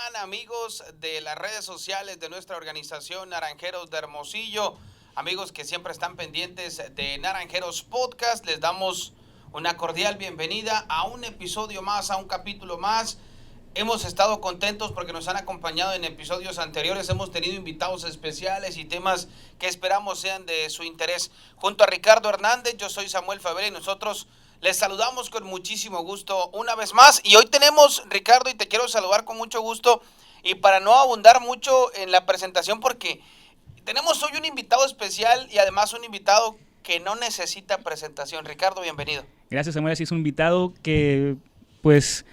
están, amigos de las redes sociales de nuestra organización Naranjeros de Hermosillo? Amigos que siempre están pendientes de Naranjeros Podcast, les damos una cordial bienvenida a un episodio más, a un capítulo más. Hemos estado contentos porque nos han acompañado en episodios anteriores, hemos tenido invitados especiales y temas que esperamos sean de su interés. Junto a Ricardo Hernández, yo soy Samuel Favela y nosotros les saludamos con muchísimo gusto una vez más. Y hoy tenemos, Ricardo, y te quiero saludar con mucho gusto, y para no abundar mucho en la presentación, porque tenemos hoy un invitado especial y además un invitado que no necesita presentación. Ricardo, bienvenido. Gracias, Samuel. Así es un invitado que, pues,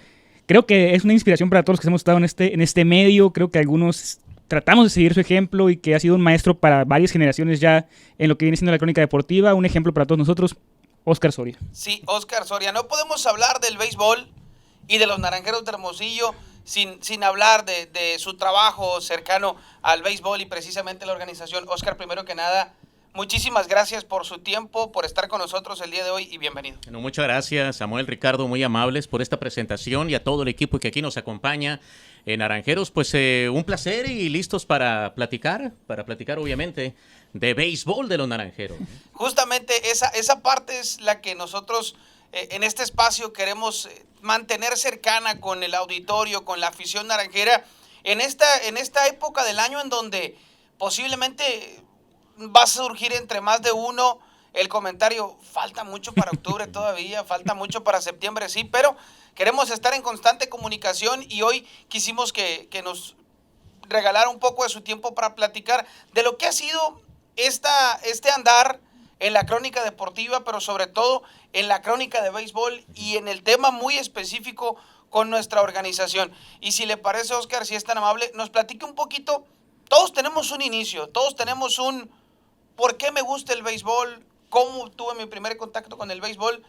creo que es una inspiración para todos los que hemos estado en este medio. Creo que algunos tratamos de seguir su ejemplo y que ha sido un maestro para varias generaciones ya en lo que viene siendo la crónica deportiva. Un ejemplo para todos nosotros, Óscar Soria. Sí, Óscar Soria. No podemos hablar del béisbol y de los Naranjeros de Hermosillo sin hablar de su trabajo cercano al béisbol y precisamente la organización. Óscar, primero que nada, muchísimas gracias por su tiempo, por estar con nosotros el día de hoy y bienvenido. Bueno, muchas gracias, Samuel, Ricardo, muy amables por esta presentación y a todo el equipo que aquí nos acompaña en Naranjeros. Pues un placer y listos para platicar obviamente de béisbol de los Naranjeros. Justamente esa parte es la que nosotros en este espacio queremos mantener cercana con el auditorio, con la afición naranjera, en esta época del año en donde posiblemente va a surgir entre más de uno el comentario, falta mucho para octubre todavía, falta mucho para septiembre, sí, pero queremos estar en constante comunicación y hoy quisimos que nos regalara un poco de su tiempo para platicar de lo que ha sido este andar en la crónica deportiva, pero sobre todo en la crónica de béisbol y en el tema muy específico con nuestra organización. Y si le parece, Óscar, si es tan amable, nos platique un poquito. Todos tenemos un inicio, todos tenemos un ¿por qué me gusta el béisbol? ¿Cómo tuve mi primer contacto con el béisbol?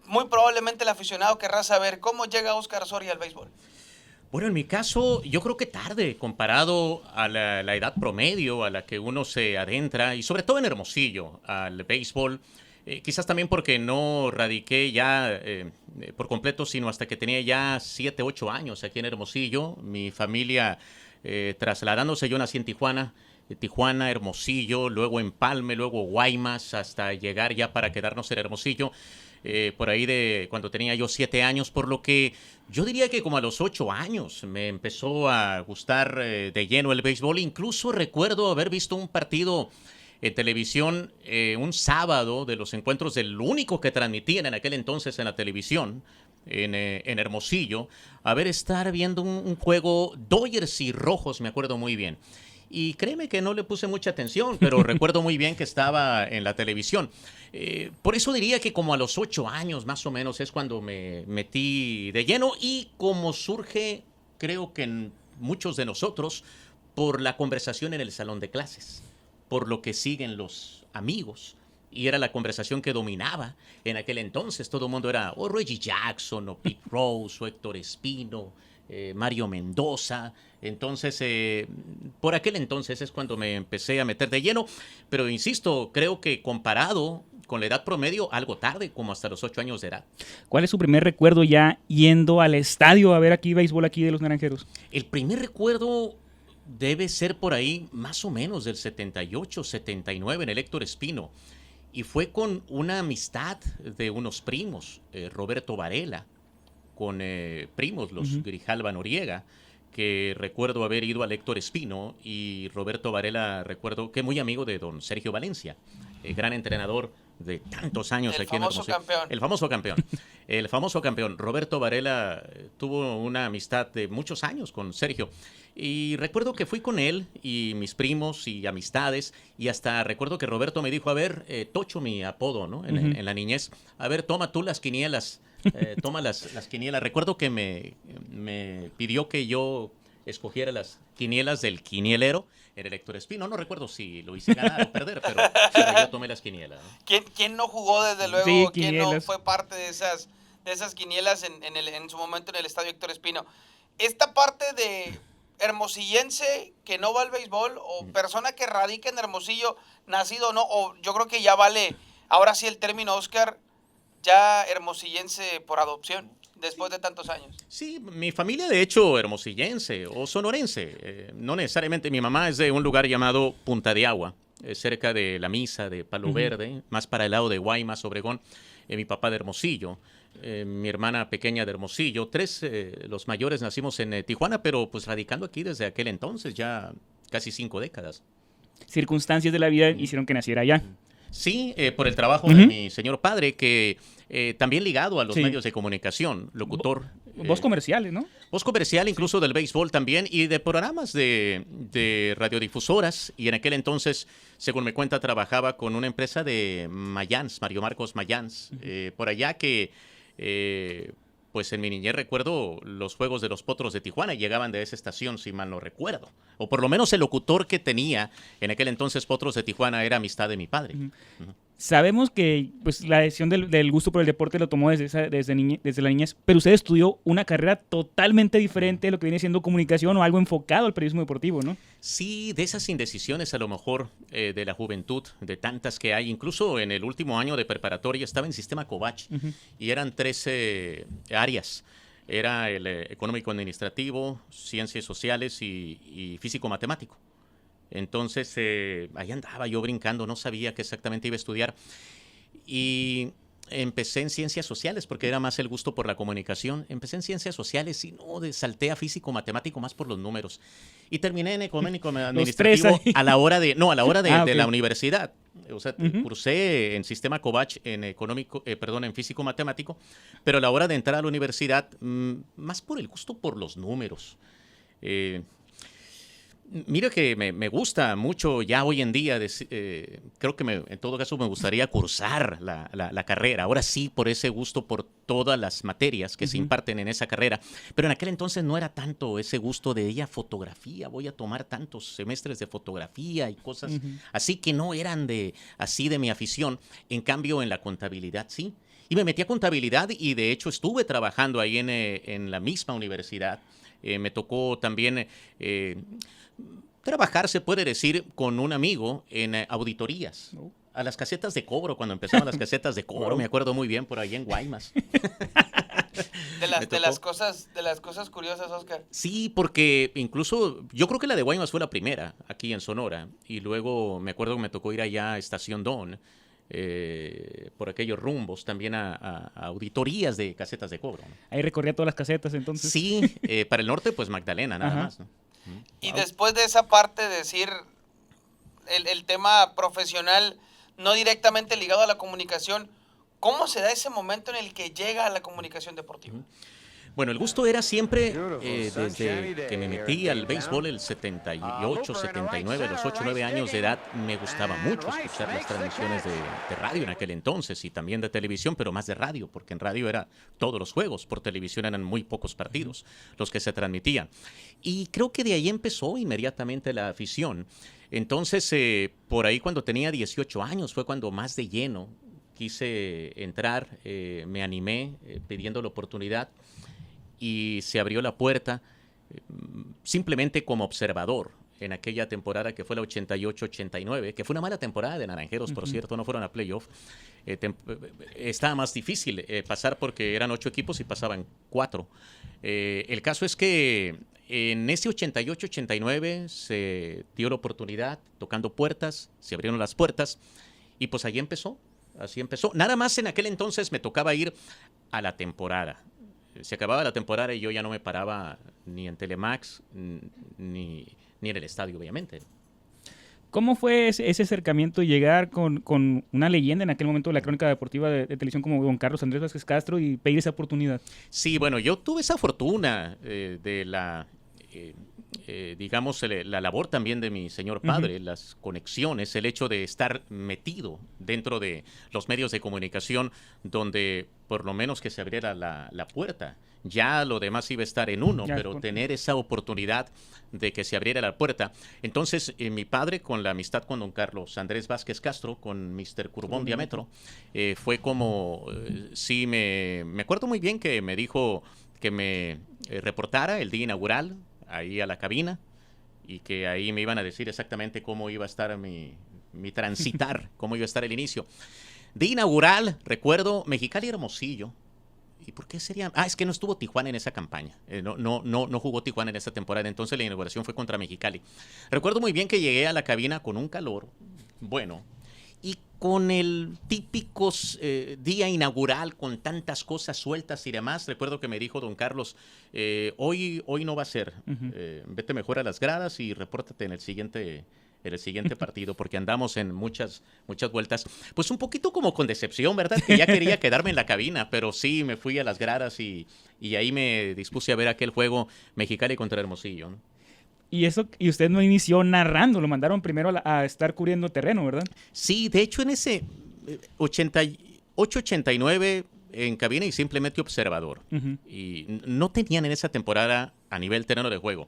Muy probablemente el aficionado querrá saber cómo llega Óscar Soria al béisbol. Bueno, en mi caso, yo creo que tarde, comparado a la edad promedio a la que uno se adentra, y sobre todo en Hermosillo, al béisbol. Quizás también porque no radiqué ya por completo, sino hasta que tenía ya 7, 8 años aquí en Hermosillo. Mi familia trasladándose, yo nací en Tijuana, Hermosillo, luego Empalme, luego Guaymas, hasta llegar ya para quedarnos en Hermosillo. Por ahí de cuando tenía yo 7 años, por lo que yo diría que como a los 8 años me empezó a gustar de lleno el béisbol. Incluso recuerdo haber visto un partido en televisión un sábado de los encuentros del único que transmitían en aquel entonces en la televisión, en Hermosillo, estar viendo un juego Dodgers y Rojos, me acuerdo muy bien. Y créeme que no le puse mucha atención, pero recuerdo muy bien que estaba en la televisión. Por eso diría que como a los 8 años más o menos es cuando me metí de lleno y como surge, creo que en muchos de nosotros, por la conversación en el salón de clases, por lo que siguen los amigos. Y era la conversación que dominaba en aquel entonces. Todo el mundo era o Reggie Jackson, o Pete Rose, o Héctor Espino, Mario Mendoza. Entonces, por aquel entonces es cuando me empecé a meter de lleno. Pero insisto, creo que comparado con la edad promedio, algo tarde, como hasta los 8 años de edad. ¿Cuál es su primer recuerdo ya yendo al estadio a ver aquí béisbol aquí de los Naranjeros? El primer recuerdo debe ser por ahí más o menos del 78, 79 en el Héctor Espino. Y fue con una amistad de unos primos, Roberto Varela, con primos, los Grijalva Noriega, que recuerdo haber ido al Héctor Espino, y Roberto Varela, recuerdo que muy amigo de don Sergio Valencia, gran entrenador de tantos años aquí en Hermosillo. El famoso campeón. El famoso campeón. Roberto Varela tuvo una amistad de muchos años con Sergio. Y recuerdo que fui con él y mis primos y amistades, y hasta recuerdo que Roberto me dijo, a ver, Tocho, mi apodo, ¿no? En la niñez, a ver, toma tú las quinielas, toma las quinielas. Recuerdo que me pidió que yo escogiera las quinielas del quinielero en el Héctor Espino. No recuerdo si lo hice ganar o perder, pero yo tomé las quinielas, ¿no? ¿Quién no jugó desde luego? Sí, ¿Quién no fue parte de esas quinielas en su momento en el estadio Héctor Espino? Esta parte de hermosillense que no va al béisbol o persona que radica en Hermosillo, nacido o no, o yo creo que ya vale, ahora sí el término, Óscar, ya hermosillense por adopción. después de tantos años. Sí, mi familia de hecho hermosillense o sonorense, no necesariamente. Mi mamá es de un lugar llamado Punta de Agua, cerca de La Misa, de Palo Verde, más para el lado de Guaymas, Obregón. Mi papá de Hermosillo, mi hermana pequeña de Hermosillo. Los mayores nacimos en Tijuana, pero pues radicando aquí desde aquel entonces, ya casi 5 décadas. Circunstancias de la vida hicieron que naciera allá. Sí, por el trabajo de mi señor padre, que también ligado a los Sí. medios de comunicación, locutor. Voz comerciales, ¿no? Voz comercial, incluso del béisbol también, y de programas de radiodifusoras. Y en aquel entonces, según me cuenta, trabajaba con una empresa de Mayans, Mario Marcos Mayans, por allá que, pues en mi niñez recuerdo los juegos de los Potros de Tijuana, llegaban de esa estación, si mal no recuerdo. O por lo menos el locutor que tenía en aquel entonces Potros de Tijuana era amistad de mi padre. Sabemos que pues, la decisión del gusto por el deporte lo tomó desde la niñez, pero usted estudió una carrera totalmente diferente de lo que viene siendo comunicación o algo enfocado al periodismo deportivo, ¿no? Sí, de esas indecisiones a lo mejor de la juventud, de tantas que hay. Incluso en el último año de preparatoria estaba en sistema Covach y eran 13 áreas. Era el económico-administrativo, ciencias sociales y físico-matemático. Entonces, ahí andaba yo brincando, no sabía qué exactamente iba a estudiar. Y empecé en ciencias sociales porque era más el gusto por la comunicación. Empecé en ciencias sociales y salté a físico-matemático más por los números. Y terminé en económico-administrativo a la hora de okay. la universidad. O sea, cursé en sistema Covach en físico-matemático, pero a la hora de entrar a la universidad, más por el gusto por los números. Mira que me gusta mucho ya hoy en día, creo que en todo caso me gustaría cursar la carrera, ahora sí por ese gusto por todas las materias que se imparten en esa carrera, pero en aquel entonces no era tanto ese gusto de ella fotografía, voy a tomar tantos semestres de fotografía y cosas así que no eran así de mi afición, en cambio en la contabilidad sí. Y me metí a contabilidad y de hecho estuve trabajando ahí en la misma universidad. Me tocó también trabajar, se puede decir, con un amigo en auditorías. A las casetas de cobro, cuando empezaban las casetas de cobro, me acuerdo muy bien, por ahí en Guaymas. De las cosas curiosas, Oscar. Sí, porque incluso yo creo que la de Guaymas fue la primera aquí en Sonora. Y luego me acuerdo que me tocó ir allá a Estación Don. Por aquellos rumbos también a auditorías de casetas de cobro, ¿no? Ahí recorría todas las casetas entonces. Sí, para el norte pues Magdalena nada más, ¿no? Y después de esa parte de decir el tema profesional no directamente ligado a la comunicación, ¿cómo se da ese momento en el que llega a la comunicación deportiva? Bueno, el gusto era siempre, desde que me metí al béisbol el 78, 79, los 8, 9 años de edad, me gustaba mucho escuchar las transmisiones de radio en aquel entonces y también de televisión, pero más de radio, porque en radio era todos los juegos, por televisión eran muy pocos partidos los que se transmitían. Y creo que de ahí empezó inmediatamente la afición. Entonces, por ahí cuando tenía 18 años fue cuando más de lleno quise entrar, me animé pidiendo la oportunidad. Y se abrió la puerta simplemente como observador en aquella temporada que fue la 88-89, que fue una mala temporada de Naranjeros, por cierto, no fueron a playoff. Estaba más difícil pasar porque eran 8 equipos y pasaban 4. El caso es que en ese 88-89 se dio la oportunidad, tocando puertas, se abrieron las puertas y pues ahí empezó, así empezó. Nada más en aquel entonces me tocaba ir a la temporada. Se acababa la temporada y yo ya no me paraba ni en Telemax ni en el estadio, obviamente. ¿Cómo fue ese acercamiento y llegar con una leyenda en aquel momento de la crónica deportiva de televisión como don Carlos Andrés Vázquez Castro y pedir esa oportunidad? Sí, bueno, yo tuve esa fortuna de la... digamos, la labor también de mi señor padre, las conexiones, el hecho de estar metido dentro de los medios de comunicación donde por lo menos que se abriera la puerta. Ya lo demás iba a estar en uno, pero tener esa oportunidad de que se abriera la puerta. Entonces, mi padre, con la amistad con don Carlos Andrés Vázquez Castro, con Mr. Curbón Diámetro, fue como, sí, me acuerdo muy bien que me dijo que me reportara el día inaugural, ahí a la cabina, y que ahí me iban a decir exactamente cómo iba a estar mi transitar, cómo iba a estar el inicio. De inaugural, recuerdo, Mexicali Hermosillo, ¿Y por qué sería? Ah, es que no estuvo Tijuana en esa campaña. No jugó Tijuana en esa temporada. Entonces la inauguración fue contra Mexicali. Recuerdo muy bien que llegué a la cabina con un calor bueno y con el típico día inaugural, con tantas cosas sueltas y demás. Recuerdo que me dijo don Carlos, hoy no va a ser. Vete mejor a las gradas y repórtate en el siguiente partido, porque andamos en muchas vueltas. Pues un poquito como con decepción, ¿verdad? Que ya quería quedarme en la cabina, pero sí, me fui a las gradas y ahí me dispuse a ver aquel juego Mexicali contra Hermosillo, ¿no? Y usted no inició narrando, lo mandaron primero a estar cubriendo terreno, ¿verdad? Sí, de hecho en ese 88-89 en cabina y simplemente observador. Y no tenían en esa temporada a nivel terreno de juego.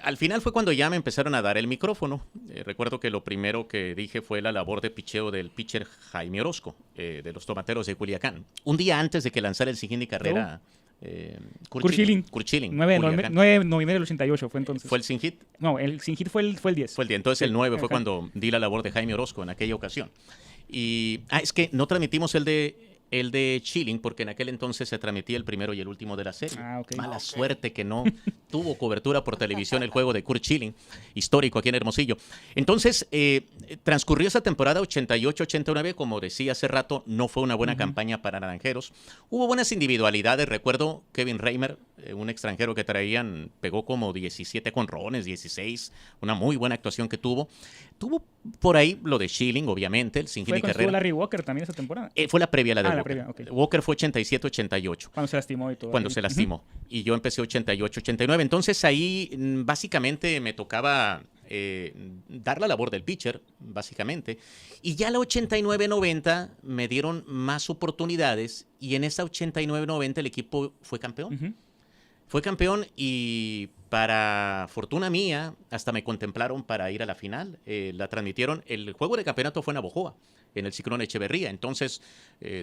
Al final fue cuando ya me empezaron a dar el micrófono. Recuerdo que lo primero que dije fue la labor de picheo del pitcher Jaime Orozco, de los Tomateros de Culiacán. Un día antes de que lanzara el siguiente carrera, Kurt Schilling. 9 de noviembre del 88 fue entonces. ¿Fue el sin hit? No, el sin hit fue el 10. Fue el 10. Entonces sí, el 9 fue cuando di la labor de Jaime Orozco en aquella ocasión. Y es que no transmitimos el de Schilling porque en aquel entonces se transmitía el primero y el último de la serie. Mala suerte que no tuvo cobertura por televisión el juego de Kurt Schilling, histórico aquí en Hermosillo. Entonces, transcurrió esa temporada 88-89, como decía hace rato, no fue una buena campaña para Naranjeros. Hubo buenas individualidades, recuerdo Kevin Reimer, un extranjero que traían, pegó como 17 jonrones, 16, una muy buena actuación que tuvo. Tuvo por ahí lo de Schilling, obviamente, el sin hit y carrera. ¿Fue Larry Walker también esa temporada? Fue la previa, la de Walker. Previa, okay. Walker fue 87-88. Cuando se lastimó y todo. Cuando se lastimó. Y yo empecé 88-89. Entonces ahí básicamente me tocaba dar la labor del pitcher, básicamente. Y ya la 89-90 me dieron más oportunidades y en esa 89-90 el equipo fue campeón. Fue campeón y para fortuna mía hasta me contemplaron para ir a la final. La transmitieron, el juego de campeonato fue en Navojoa, en el Ciclón Echeverría. Entonces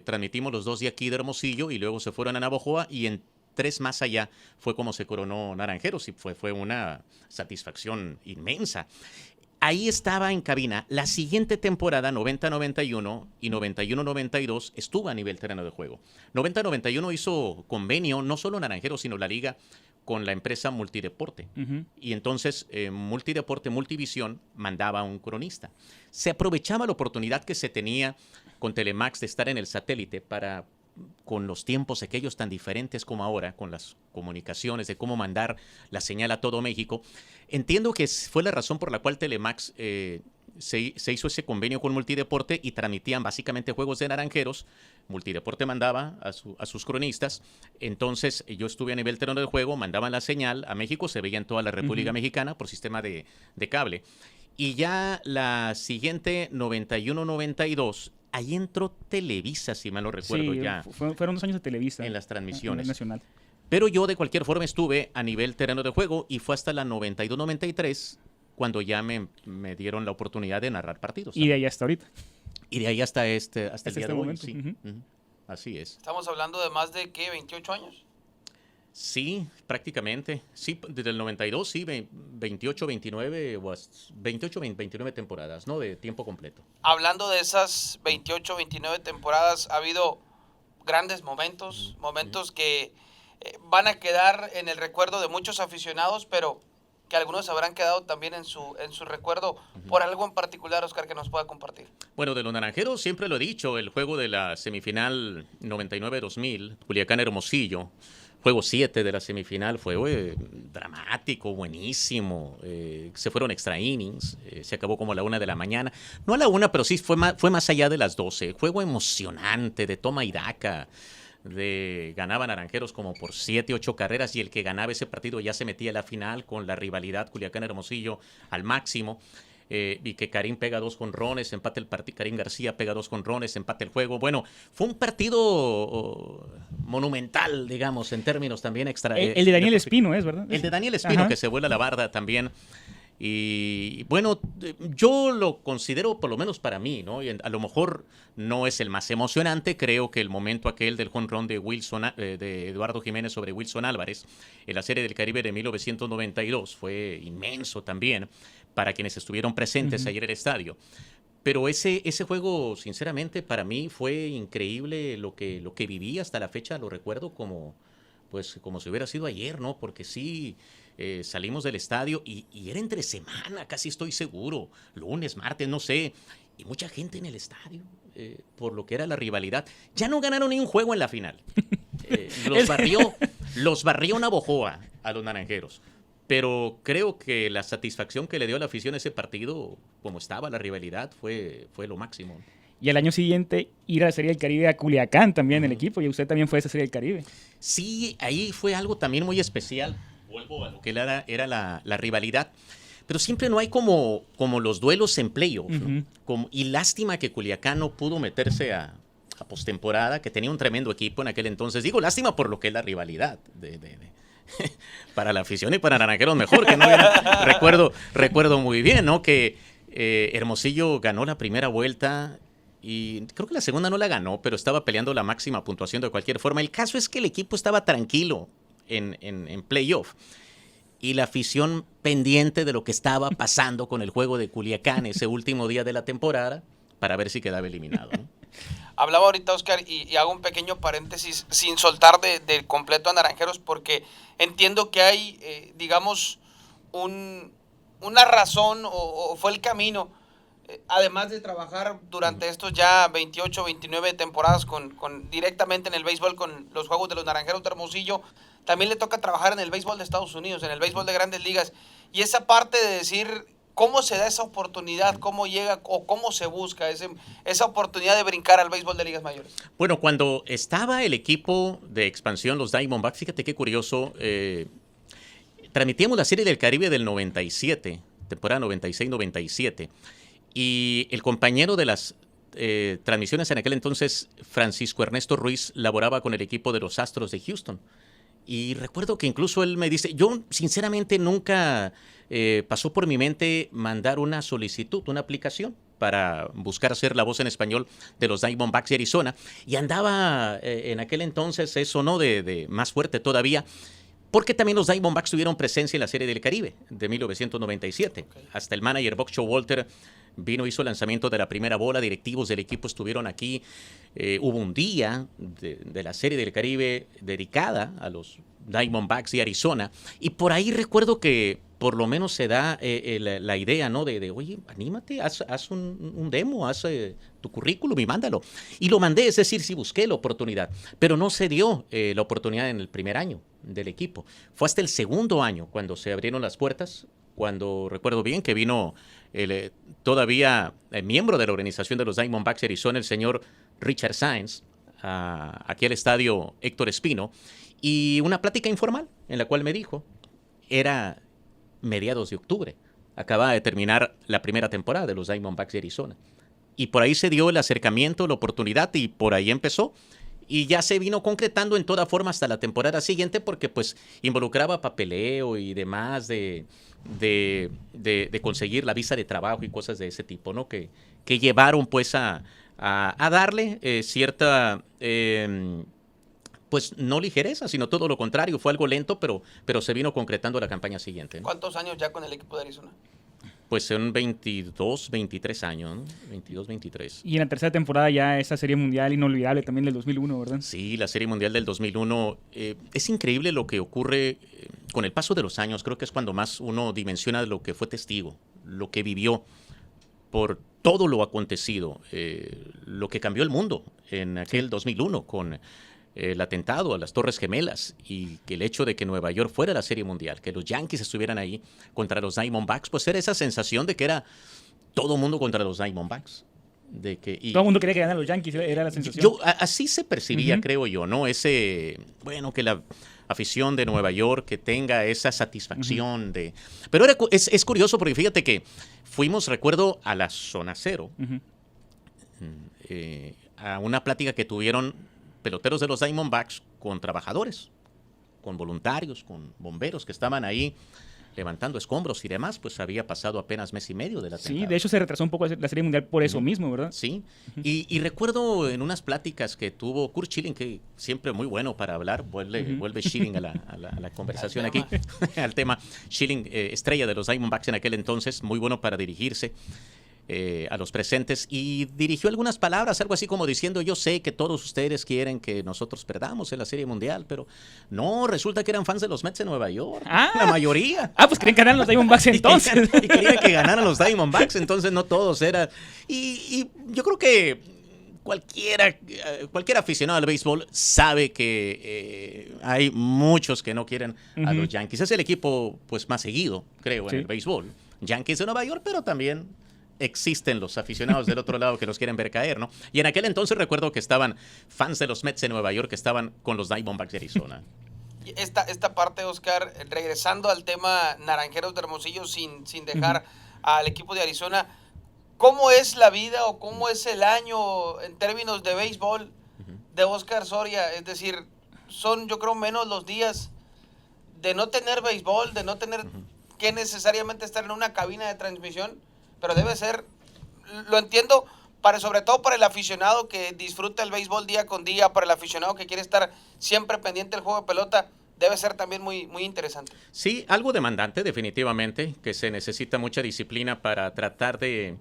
transmitimos los dos de aquí de Hermosillo y luego se fueron a Navojoa y en 3 más allá fue como se coronó Naranjeros y fue una satisfacción inmensa. Ahí estaba en cabina. La siguiente temporada, 90-91 y 91-92, estuvo a nivel terreno de juego. 90-91 hizo convenio, no solo Naranjeros, sino la liga, con la empresa Multideporte. Y entonces Multideporte, Multivisión, mandaba a un cronista. Se aprovechaba la oportunidad que se tenía con Telemax de estar en el satélite para, con los tiempos aquellos tan diferentes como ahora, con las comunicaciones, de cómo mandar la señal a todo México. Entiendo que fue la razón por la cual Telemax se hizo ese convenio con Multideporte y transmitían básicamente juegos de Naranjeros. Multideporte mandaba a sus cronistas. Entonces yo estuve a nivel terreno del juego, mandaban la señal a México, se veía en toda la República Mexicana por sistema de cable. Y ya la siguiente, 91-92, ahí entró Televisa, si mal no recuerdo. Sí, ya fueron 2 años de Televisa. En las transmisiones. Nacional. Pero yo de cualquier forma estuve a nivel terreno de juego y fue hasta la 92-93 cuando ya me dieron la oportunidad de narrar partidos. Y de ahí hasta ahorita. Y de ahí hasta el día de hoy. Momento. Sí. Así es. Estamos hablando de más de, ¿qué? ¿28 años? Sí, prácticamente. Sí, desde el 92, sí, 28, 29, o 28, 29 temporadas, ¿no? De tiempo completo. Hablando de esas 28, 29 temporadas, ha habido grandes momentos, momentos que van a quedar en el recuerdo de muchos aficionados, pero que algunos habrán quedado también en su recuerdo por algo en particular, Oscar, que nos pueda compartir. Bueno, de los Naranjeros siempre lo he dicho, el juego de la semifinal 99-2000, Culiacán-Hermosillo, juego 7 de la semifinal, fue dramático, buenísimo. Se fueron extra innings, se acabó como a la 1 de la mañana. No a la 1, pero sí fue más allá de las 12. Juego emocionante de toma y daca. Ganaba Naranjeros como por 7, 8 carreras y el que ganaba ese partido ya se metía a la final con la rivalidad Culiacán-Hermosillo al máximo. Y que Karim pega 2 jonrones, empate el partido, Karim García pega 2 jonrones, empate el juego. Bueno, fue un partido monumental, digamos, en términos también extra. El de Daniel Espino, ¿es verdad? El de Daniel Espino, que se vuela la barda también. Y bueno, yo lo considero, por lo menos para mí, ¿no? Y a lo mejor no es el más emocionante. Creo que el momento aquel del jonrón de Eduardo Jiménez sobre Wilson Álvarez en la Serie del Caribe de 1992 fue inmenso también para quienes estuvieron presentes ayer en el estadio. Pero ese juego, sinceramente, para mí fue increíble lo que viví hasta la fecha, lo recuerdo como si hubiera sido ayer, ¿no? Porque sí, salimos del estadio y era entre semana, casi estoy seguro, lunes, martes, no sé, y mucha gente en el estadio, por lo que era la rivalidad. Ya no ganaron ni un juego en la final. Los barrió Navojoa a los naranjeros. Pero creo que la satisfacción que le dio a la afición ese partido, como estaba la rivalidad, fue lo máximo. Y al año siguiente ir a la Serie del Caribe a Culiacán también, el equipo, y usted también fue a esa Serie del Caribe. Sí, ahí fue algo también muy especial. Vuelvo a lo que era la rivalidad. Pero siempre no hay como los duelos en playoff, ¿no? Y lástima que Culiacán no pudo meterse a postemporada, que tenía un tremendo equipo en aquel entonces. Digo, lástima por lo que es la rivalidad para la afición y para Naranjeros mejor, que no era, recuerdo muy bien, ¿no? Que Hermosillo ganó la primera vuelta y creo que la segunda no la ganó, pero estaba peleando la máxima puntuación de cualquier forma. El caso es que el equipo estaba tranquilo en playoff y la afición pendiente de lo que estaba pasando con el juego de Culiacán ese último día de la temporada para ver si quedaba eliminado, ¿no? Hablaba ahorita, Oscar, y hago un pequeño paréntesis sin soltar del completo a Naranjeros, porque entiendo que hay, digamos, una razón o fue el camino, además de trabajar durante estos ya 28, 29 temporadas directamente en el béisbol con los juegos de los Naranjeros de Hermosillo, también le toca trabajar en el béisbol de Estados Unidos, en el béisbol de Grandes Ligas, y esa parte de decir cómo se da esa oportunidad, cómo llega o cómo se busca esa oportunidad de brincar al béisbol de ligas mayores. Bueno, cuando estaba el equipo de expansión, los Diamondbacks, fíjate qué curioso, transmitíamos la Serie del Caribe del 97, temporada 96-97, y el compañero de las transmisiones en aquel entonces, Francisco Ernesto Ruiz, laboraba con el equipo de los Astros de Houston. Y recuerdo que incluso él me dice, yo sinceramente nunca pasó por mi mente mandar una solicitud, una aplicación para buscar ser la voz en español de los Diamondbacks de Arizona. Y andaba en aquel entonces eso, ¿no? De más fuerte todavía, porque también los Diamondbacks tuvieron presencia en la Serie del Caribe de 1997. Okay. Hasta el manager Buck Showalter vino, hizo el lanzamiento de la primera bola, directivos del equipo estuvieron aquí. Hubo un día de la Serie del Caribe dedicada a los Diamondbacks de Arizona, y por ahí recuerdo que por lo menos se da la idea, ¿no? De oye, anímate, haz un demo, haz tu currículum y mándalo. Y lo mandé, es decir, sí busqué la oportunidad, pero no se dio la oportunidad en el primer año del equipo. Fue hasta el segundo año cuando se abrieron las puertas, cuando recuerdo bien que vino todavía miembro de la organización de los Diamondbacks de Arizona, el señor Richard Saenz, aquí al estadio Héctor Espino, y una plática informal en la cual me dijo, era mediados de octubre, acababa de terminar la primera temporada de los Diamondbacks de Arizona, y por ahí se dio el acercamiento, la oportunidad, y por ahí empezó, y ya se vino concretando en toda forma hasta la temporada siguiente, porque pues involucraba papeleo y demás de conseguir la visa de trabajo y cosas de ese tipo, ¿no? Que llevaron pues a darle cierta, pues no ligereza, sino todo lo contrario, fue algo lento, pero se vino concretando la campaña siguiente, ¿no? ¿Cuántos años ya con el equipo de Arizona? Pues son 22, 23 años, ¿no? 22, 23. Y en la tercera temporada ya esa Serie Mundial inolvidable también del 2001, ¿verdad? Sí, la Serie Mundial del 2001. Es increíble lo que ocurre con el paso de los años. Creo que es cuando más uno dimensiona de lo que fue testigo, lo que vivió por todo lo acontecido, lo que cambió el mundo en aquel 2001 con el atentado a las Torres Gemelas y que el hecho de que Nueva York fuera la Serie Mundial, que los Yankees estuvieran ahí contra los Diamondbacks, pues era esa sensación de que era todo mundo contra los Diamondbacks. Todo el mundo quería que ganaran los Yankees, era la sensación. Así se percibía, creo yo, ¿no? Bueno, que la afición de Nueva York que tenga esa satisfacción de... Pero es curioso porque fíjate que fuimos, recuerdo, a la Zona Cero, a una plática que tuvieron peloteros de los Diamondbacks con trabajadores, con voluntarios, con bomberos que estaban ahí levantando escombros y demás, pues había pasado apenas mes y medio de la temporada. Sí, de hecho se retrasó un poco la Serie Mundial por eso mismo, ¿verdad? Sí, y recuerdo en unas pláticas que tuvo Curt Schilling, que siempre muy bueno para hablar, vuelve Schilling a la conversación aquí, al tema. Schilling, estrella de los Diamondbacks en aquel entonces, muy bueno para dirigirse. a los presentes y dirigió algunas palabras, algo así como diciendo: yo sé que todos ustedes quieren que nosotros perdamos en la Serie Mundial, pero no, resulta que eran fans de los Mets de Nueva York, la mayoría. Pues querían ganar los Diamondbacks entonces. Y querían que ganaran los Diamondbacks, entonces no todos eran. Y yo creo que cualquier aficionado al béisbol sabe que hay muchos que no quieren a los Yankees. Es el equipo pues más seguido, creo, en el béisbol. Yankees de Nueva York, pero también existen los aficionados del otro lado que los quieren ver caer, ¿no? Y en aquel entonces recuerdo que estaban fans de los Mets de Nueva York que estaban con los Diamondbacks de Arizona. Esta parte, Oscar, regresando al tema Naranjeros de Hermosillo sin dejar al equipo de Arizona, ¿cómo es la vida o cómo es el año en términos de béisbol de Oscar Soria? Es decir, son yo creo menos los días de no tener béisbol, de no tener que necesariamente estar en una cabina de transmisión, pero debe ser, lo entiendo, sobre todo para el aficionado que disfruta el béisbol día con día, para el aficionado que quiere estar siempre pendiente del juego de pelota, debe ser también muy, muy interesante. Sí, algo demandante definitivamente, que se necesita mucha disciplina para tratar de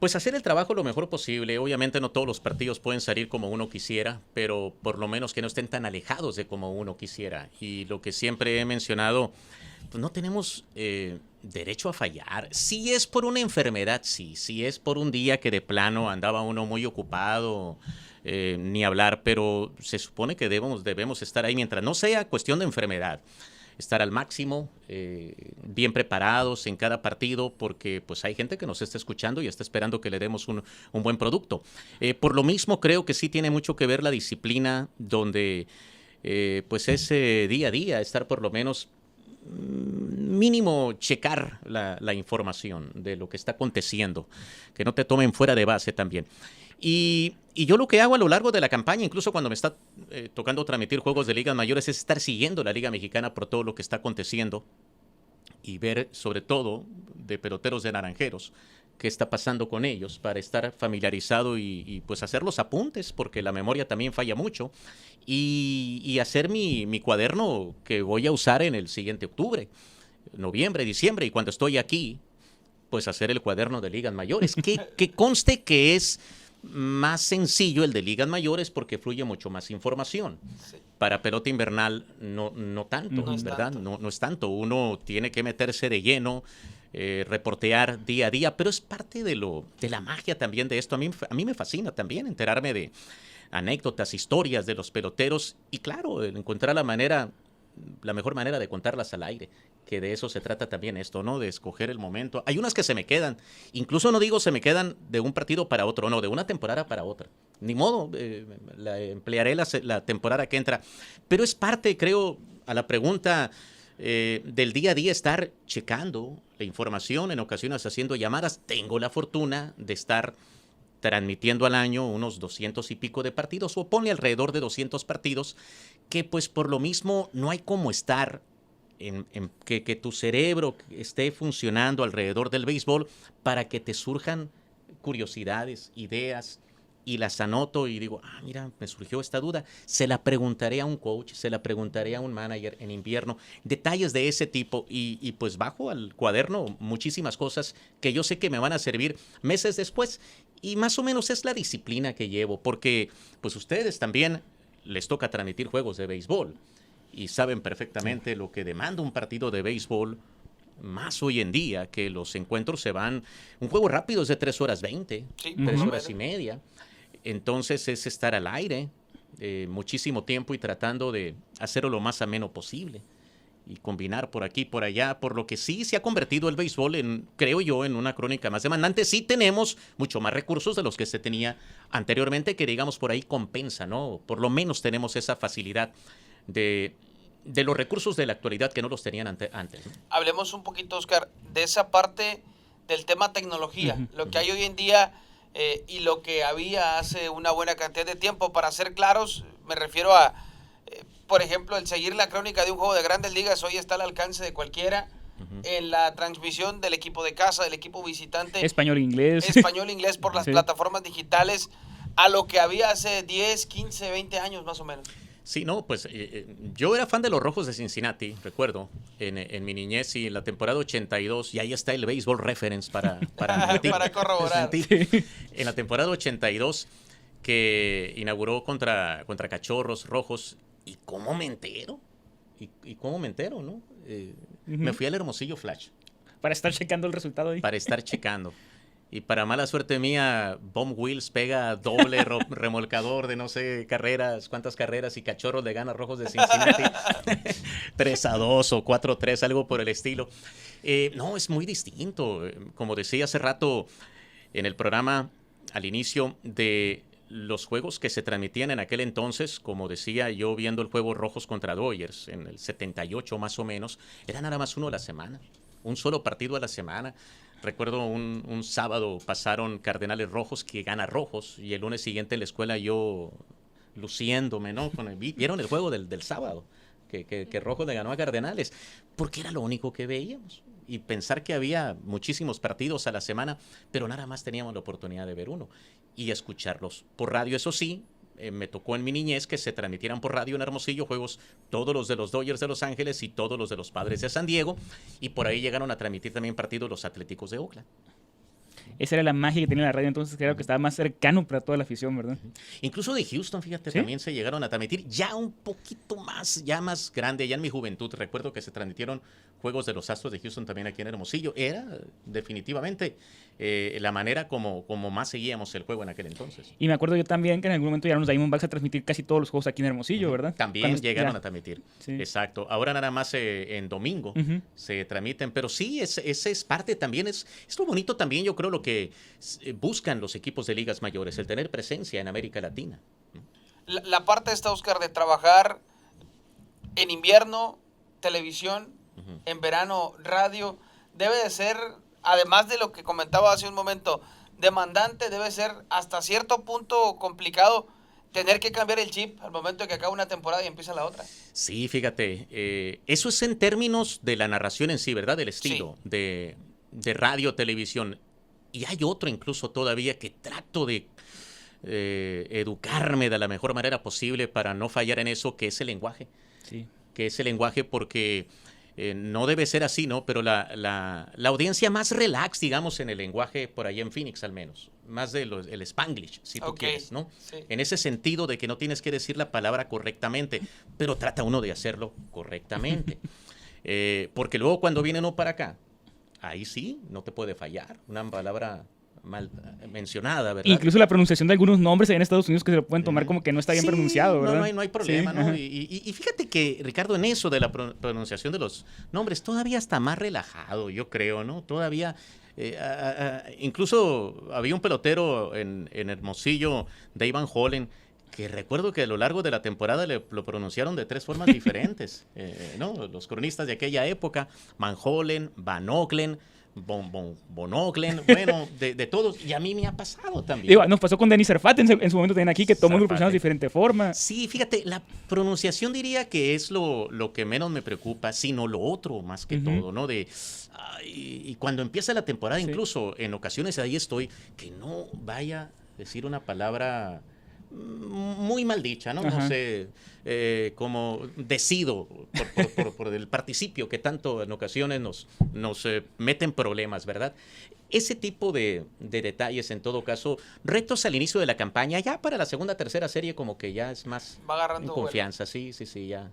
pues hacer el trabajo lo mejor posible. Obviamente no todos los partidos pueden salir como uno quisiera, pero por lo menos que no estén tan alejados de como uno quisiera. Y lo que siempre he mencionado, pues no tenemos derecho a fallar. Si es por una enfermedad, sí. Si es por un día que de plano andaba uno muy ocupado, ni hablar, pero se supone que debemos estar ahí mientras no sea cuestión de enfermedad. Estar al máximo, bien preparados en cada partido, porque pues hay gente que nos está escuchando y está esperando que le demos un buen producto. Por lo mismo creo que sí tiene mucho que ver la disciplina, donde pues ese día a día, estar por lo menos mínimo checar la información de lo que está aconteciendo, que no te tomen fuera de base también. Y yo lo que hago a lo largo de la campaña, incluso cuando me está tocando transmitir juegos de ligas mayores, es estar siguiendo la Liga Mexicana por todo lo que está aconteciendo y ver, sobre todo, de peloteros de Naranjeros, qué está pasando con ellos, para estar familiarizado y pues hacer los apuntes, porque la memoria también falla mucho, y hacer mi cuaderno que voy a usar en el siguiente octubre, noviembre, diciembre, y cuando estoy aquí, pues hacer el cuaderno de ligas mayores, que conste que es más sencillo el de ligas mayores porque fluye mucho más información. Sí. Para pelota invernal no tanto, no ¿verdad? No es tanto. Uno tiene que meterse de lleno, reportear día a día, pero es parte de la magia también de esto. A mí me fascina también enterarme de anécdotas, historias de los peloteros y claro, encontrar la mejor manera de contarlas al aire, que de eso se trata también esto, ¿no? De escoger el momento. Hay unas que se me quedan, incluso no digo se me quedan de un partido para otro, no, de una temporada para otra. Ni modo, emplearé la temporada que entra. Pero es parte, creo, a la pregunta del día a día, estar checando la información, en ocasiones haciendo llamadas. Tengo la fortuna de estar transmitiendo al año unos 200 y pico de partidos, o ponle alrededor de 200 partidos, que pues por lo mismo no hay cómo estar que tu cerebro esté funcionando alrededor del béisbol para que te surjan curiosidades, ideas, y las anoto y digo, mira, me surgió esta duda, se la preguntaré a un coach, se la preguntaré a un manager en invierno, detalles de ese tipo, y pues bajo al cuaderno muchísimas cosas que yo sé que me van a servir meses después, y más o menos es la disciplina que llevo, porque pues ustedes también les toca transmitir juegos de béisbol, y saben perfectamente lo que demanda un partido de béisbol, más hoy en día, que los encuentros se van, un juego rápido es de 3 horas 20, sí, 3 horas y media. Entonces es estar al aire muchísimo tiempo y tratando de hacerlo lo más ameno posible y combinar por aquí, por allá, por lo que sí se ha convertido el béisbol creo yo, en una crónica más demandante. Sí tenemos mucho más recursos de los que se tenía anteriormente, que digamos por ahí compensa, ¿no? Por lo menos tenemos esa facilidad de los recursos de la actualidad que no los tenían antes, ¿no? Hablemos un poquito, Oscar, de esa parte del tema tecnología, lo que hay hoy en día y lo que había hace una buena cantidad de tiempo. Para ser claros, me refiero a, por ejemplo, el seguir la crónica de un juego de Grandes Ligas hoy está al alcance de cualquiera. En la transmisión del equipo de casa, del equipo visitante. Español-inglés por las plataformas digitales, a lo que había hace 10, 15, 20 años más o menos. Sí, no, pues yo era fan de los Rojos de Cincinnati, recuerdo, en mi niñez y en la temporada 82, y ahí está el Baseball Reference para Para corroborar. En la temporada 82 que inauguró contra Cachorros Rojos, ¿y cómo me entero? ¿Y cómo me entero, no? Me fui al Hermosillo Flash. Para estar checando el resultado ahí. Para estar checando. Y para mala suerte mía, Bomb Wheels pega doble remolcador de no sé cuántas carreras, y Cachorros le gana a Rojos de Cincinnati 3-2 o 4-3, algo por el estilo. No, es muy distinto. Como decía hace rato en el programa, al inicio, de los juegos que se transmitían en aquel entonces, como decía yo viendo el juego Rojos contra Dodgers en el 78 más o menos, era nada más uno a la semana, un solo partido a la semana. Recuerdo un sábado pasaron Cardenales Rojos, que gana Rojos, y el lunes siguiente en la escuela yo luciéndome, ¿no? ¿Vieron el juego del sábado? Que Rojos le ganó a Cardenales, porque era lo único que veíamos. Y pensar que había muchísimos partidos a la semana, pero nada más teníamos la oportunidad de ver uno y escucharlos por radio. Eso sí, me tocó en mi niñez que se transmitieran por radio en Hermosillo juegos, todos los de los Dodgers de Los Ángeles y todos los de los Padres de San Diego, y por ahí llegaron a transmitir también partidos los Atléticos de Oakland. Esa era la magia que tenía la radio entonces, que era que estaba más cercano para toda la afición, ¿verdad? Incluso de Houston, fíjate, ¿Sí? también se llegaron a transmitir ya un poquito más, ya más grande, ya en mi juventud. Recuerdo que se transmitieron juegos de los Astros de Houston también aquí en Hermosillo. Era definitivamente la manera como más seguíamos el juego en aquel entonces. Y me acuerdo yo también que en algún momento llegaron los Diamondbacks a transmitir casi todos los juegos aquí en Hermosillo, ¿verdad? También llegaron a transmitir. Sí. Exacto. Ahora nada más en domingo se transmiten. Pero sí, ese es parte también. Es lo bonito también, yo creo, lo que buscan los equipos de ligas mayores, el tener presencia en América Latina. La parte está, Oscar, de trabajar en invierno, televisión, en verano, radio, debe de ser, además de lo que comentaba hace un momento, demandante, debe ser hasta cierto punto complicado tener que cambiar el chip al momento de que acaba una temporada y empieza la otra. Sí, fíjate, eso es en términos de la narración en sí, ¿verdad? Del estilo de radio, televisión. Y hay otro incluso todavía que trato de educarme de la mejor manera posible para no fallar en eso, que es el lenguaje. Sí. Que es el lenguaje, porque no debe ser así, ¿no? Pero la audiencia más relax, digamos, en el lenguaje por allá en Phoenix al menos, más el Spanglish, si tú quieres, ¿no? Sí. En ese sentido de que no tienes que decir la palabra correctamente, pero trata uno de hacerlo correctamente. Porque luego cuando viene uno para acá, ahí sí, no te puede fallar una palabra mal mencionada, ¿verdad? Incluso la pronunciación de algunos nombres en Estados Unidos que se lo pueden tomar como que no está bien pronunciado, ¿verdad? No hay problema, Sí, ¿no? Y fíjate que, Ricardo, en eso de la pronunciación de los nombres, todavía está más relajado, yo creo, ¿no? Todavía, incluso había un pelotero en Hermosillo, Dave Holland, que recuerdo que a lo largo de la temporada lo pronunciaron de 3 formas diferentes, ¿no? Los cronistas de aquella época, Van Hollen, Van Oglen, Bonoglen, bueno, de todos, y a mí me ha pasado también. Digo, nos pasó con Denis Serfat en su momento también aquí, que todo el mundo lo pronunciamos de diferente forma. Sí, fíjate, la pronunciación diría que es lo que menos me preocupa, sino lo otro más que todo, ¿no? Y cuando empieza la temporada, incluso en ocasiones ahí estoy, que no vaya a decir una palabra muy mal dicha, ¿no? No sé, como decido por el participio que tanto en ocasiones nos meten problemas, ¿verdad? Ese tipo de detalles, en todo caso, retos al inicio de la campaña, ya para la segunda, tercera serie como que ya es más va agarrando confianza, sí, ya.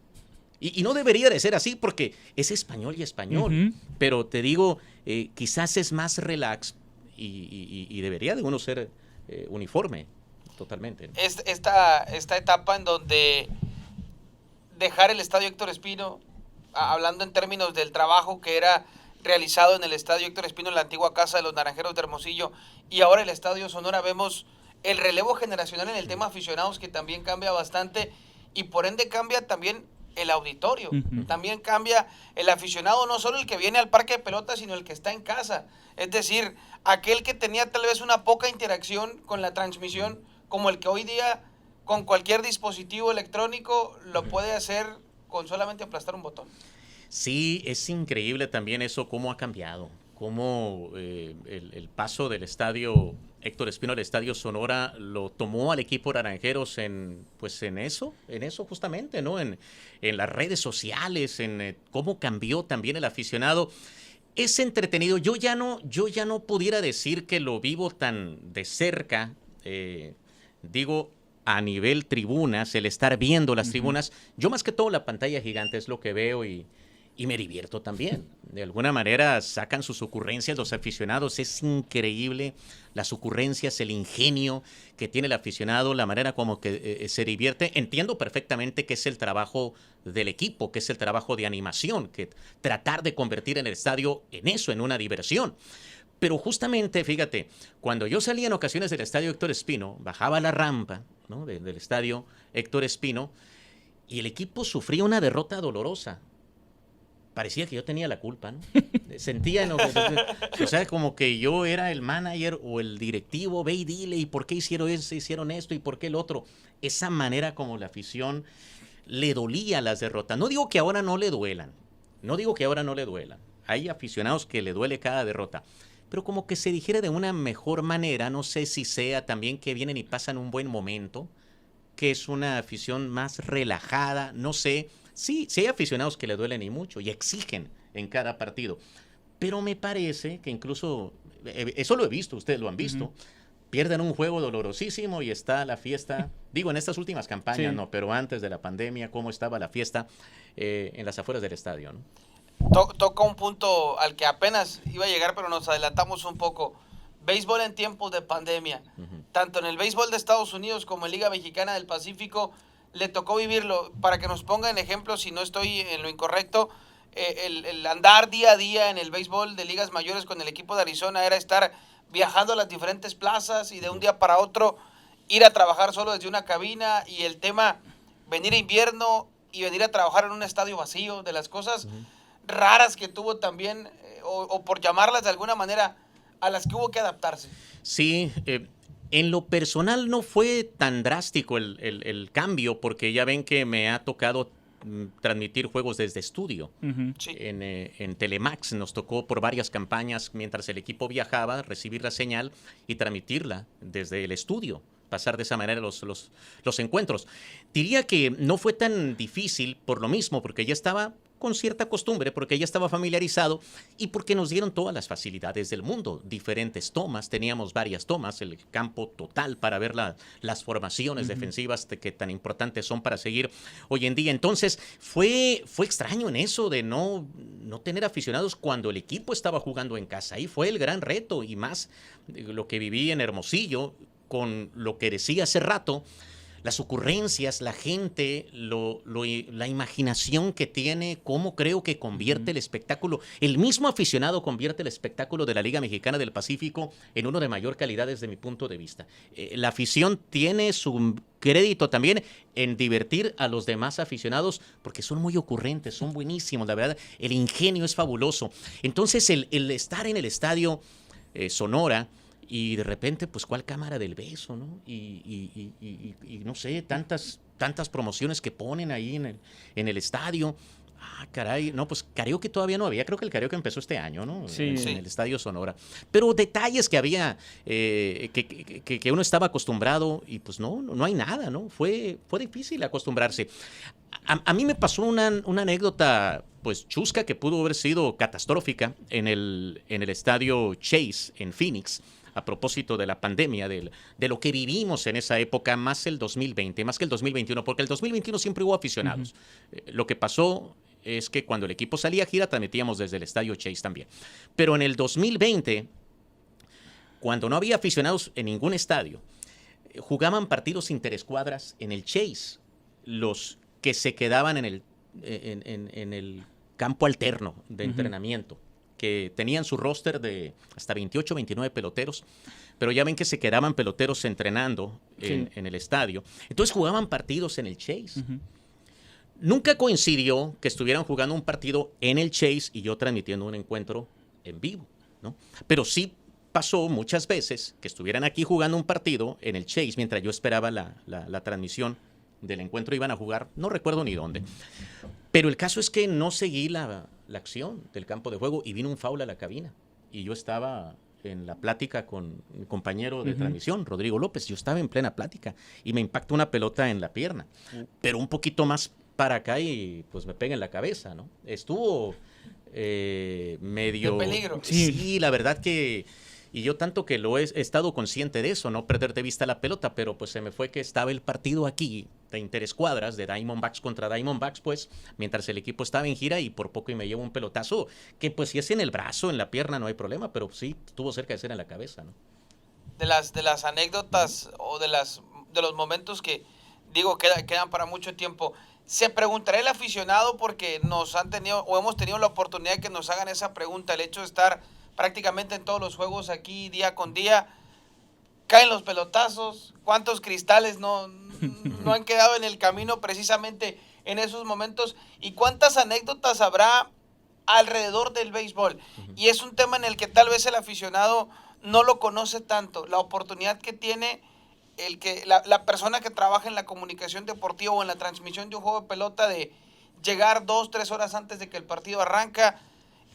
Y no debería de ser así porque es español y español, pero te digo, quizás es más relax y debería de uno ser uniforme. Totalmente. Esta etapa en donde dejar el estadio Héctor Espino, hablando en términos del trabajo que era realizado en el estadio Héctor Espino, en la antigua casa de los Naranjeros de Hermosillo, y ahora el estadio Sonora, vemos el relevo generacional en el tema aficionados, que también cambia bastante, y por ende cambia también el auditorio. También cambia el aficionado, no solo el que viene al parque de pelotas, sino el que está en casa. Es decir, aquel que tenía tal vez una poca interacción con la transmisión, como el que hoy día con cualquier dispositivo electrónico lo puede hacer con solamente aplastar un botón. Sí, es increíble también eso, cómo ha cambiado, cómo el paso del estadio Héctor Espino al Estadio Sonora lo tomó al equipo Naranjeros en eso justamente, ¿no? En las redes sociales, en cómo cambió también el aficionado. Es entretenido. Yo ya no pudiera decir que lo vivo tan de cerca, digo, a nivel tribunas, el estar viendo las tribunas. Yo más que todo la pantalla gigante es lo que veo y me divierto también. De alguna manera sacan sus ocurrencias los aficionados. Es increíble las ocurrencias, el ingenio que tiene el aficionado, la manera como que se divierte. Entiendo perfectamente que es el trabajo del equipo, que es el trabajo de animación, que tratar de convertir en el estadio en eso, en una diversión. Pero justamente, fíjate, cuando yo salía en ocasiones del estadio Héctor Espino, bajaba la rampa, ¿no?, del estadio Héctor Espino, y el equipo sufría una derrota dolorosa. Parecía que yo tenía la culpa, ¿no? Sentía, ¿no? O sea, como que yo era el manager o el directivo, ve y dile, ¿y por qué hicieron esto y por qué el otro? Esa manera como la afición le dolía las derrotas. No digo que ahora no le duelan, Hay aficionados que le duele cada derrota, pero como que se dijera de una mejor manera, no sé si sea también que vienen y pasan un buen momento, que es una afición más relajada, no sé. Sí hay aficionados que le duelen y mucho y exigen en cada partido, pero me parece que incluso, eso lo he visto, ustedes lo han visto, pierden un juego dolorosísimo y está la fiesta, digo en estas últimas campañas, no, pero antes de la pandemia, cómo estaba la fiesta en las afueras del estadio, ¿no? Toca un punto al que apenas iba a llegar, pero nos adelantamos un poco. Béisbol en tiempos de pandemia, tanto en el béisbol de Estados Unidos como en Liga Mexicana del Pacífico, le tocó vivirlo. Para que nos ponga en ejemplo, si no estoy en lo incorrecto, el andar día a día en el béisbol de ligas mayores con el equipo de Arizona era estar viajando a las diferentes plazas y de un día para otro ir a trabajar solo desde una cabina, y el tema venir a invierno y venir a trabajar en un estadio vacío, de las cosas raras que tuvo también, o por llamarlas de alguna manera, a las que hubo que adaptarse. Sí, en lo personal no fue tan drástico el cambio, porque ya ven que me ha tocado transmitir juegos desde estudio. Sí. En Telemax nos tocó por varias campañas, mientras el equipo viajaba, recibir la señal y transmitirla desde el estudio, pasar de esa manera los encuentros. Diría que no fue tan difícil por lo mismo, porque ya estaba con cierta costumbre, porque ya estaba familiarizado y porque nos dieron todas las facilidades del mundo, diferentes tomas, teníamos varias tomas, el campo total para ver las formaciones defensivas que tan importantes son para seguir hoy en día. Entonces fue extraño en eso de no tener aficionados cuando el equipo estaba jugando en casa. Ahí fue el gran reto, y más lo que viví en Hermosillo con lo que decía hace rato, las ocurrencias, la gente, la imaginación que tiene, cómo creo que convierte el espectáculo. El mismo aficionado convierte el espectáculo de la Liga Mexicana del Pacífico en uno de mayor calidad desde mi punto de vista. La afición tiene su crédito también en divertir a los demás aficionados, porque son muy ocurrentes, son buenísimos, la verdad. El ingenio es fabuloso. Entonces, el estar en el estadio Sonora, y de repente, pues, ¿cuál cámara del beso, no? Y no sé, tantas promociones que ponen ahí en el estadio. Ah, caray, no, pues karaoke todavía no había. Creo que el karaoke empezó este año, ¿no? Sí. En el Estadio Sonora. Pero detalles que había, que uno estaba acostumbrado, y pues no hay nada, ¿no? Fue difícil acostumbrarse. A mí me pasó una anécdota, pues, chusca, que pudo haber sido catastrófica en el estadio Chase en Phoenix, a propósito de la pandemia, de lo que vivimos en esa época, más el 2020, más que el 2021, porque el 2021 siempre hubo aficionados. Lo que pasó es que cuando el equipo salía a gira, transmitíamos desde el estadio Chase también. Pero en el 2020, cuando no había aficionados en ningún estadio, jugaban partidos interescuadras en el Chase, los que se quedaban en el campo alterno de entrenamiento, que tenían su roster de hasta 28, 29 peloteros, pero ya ven que se quedaban peloteros entrenando en el estadio. Entonces jugaban partidos en el Chase. Nunca coincidió que estuvieran jugando un partido en el Chase y yo transmitiendo un encuentro en vivo, ¿no? Pero sí pasó muchas veces que estuvieran aquí jugando un partido en el Chase mientras yo esperaba la transmisión del encuentro. Iban a jugar, no recuerdo ni dónde. Pero el caso es que no seguí la acción del campo de juego y vino un foul a la cabina. Y yo estaba en la plática con mi compañero de transmisión, Rodrigo López. Yo estaba en plena plática y me impacta una pelota en la pierna, pero un poquito más para acá y pues me pega en la cabeza, ¿no? Estuvo medio... De peligro. Sí, la verdad que... Y yo tanto que lo he estado consciente de eso, no perder de vista la pelota, pero pues se me fue que estaba el partido aquí de interescuadras, de Diamondbacks contra Diamondbacks, pues, mientras el equipo estaba en gira y por poco y me llevo un pelotazo, que pues si es en el brazo, en la pierna, no hay problema, pero sí estuvo cerca de ser en la cabeza, ¿no? De las anécdotas o de los momentos que, digo, quedan para mucho tiempo. Se preguntará el aficionado porque nos han tenido o hemos tenido la oportunidad de que nos hagan esa pregunta, el hecho de estar prácticamente en todos los juegos aquí día con día, caen los pelotazos, cuántos cristales no han quedado en el camino precisamente en esos momentos y cuántas anécdotas habrá alrededor del béisbol. Y es un tema en el que tal vez el aficionado no lo conoce tanto, la oportunidad que tiene la persona que trabaja en la comunicación deportiva o en la transmisión de un juego de pelota de llegar 2-3 horas antes de que el partido arranca,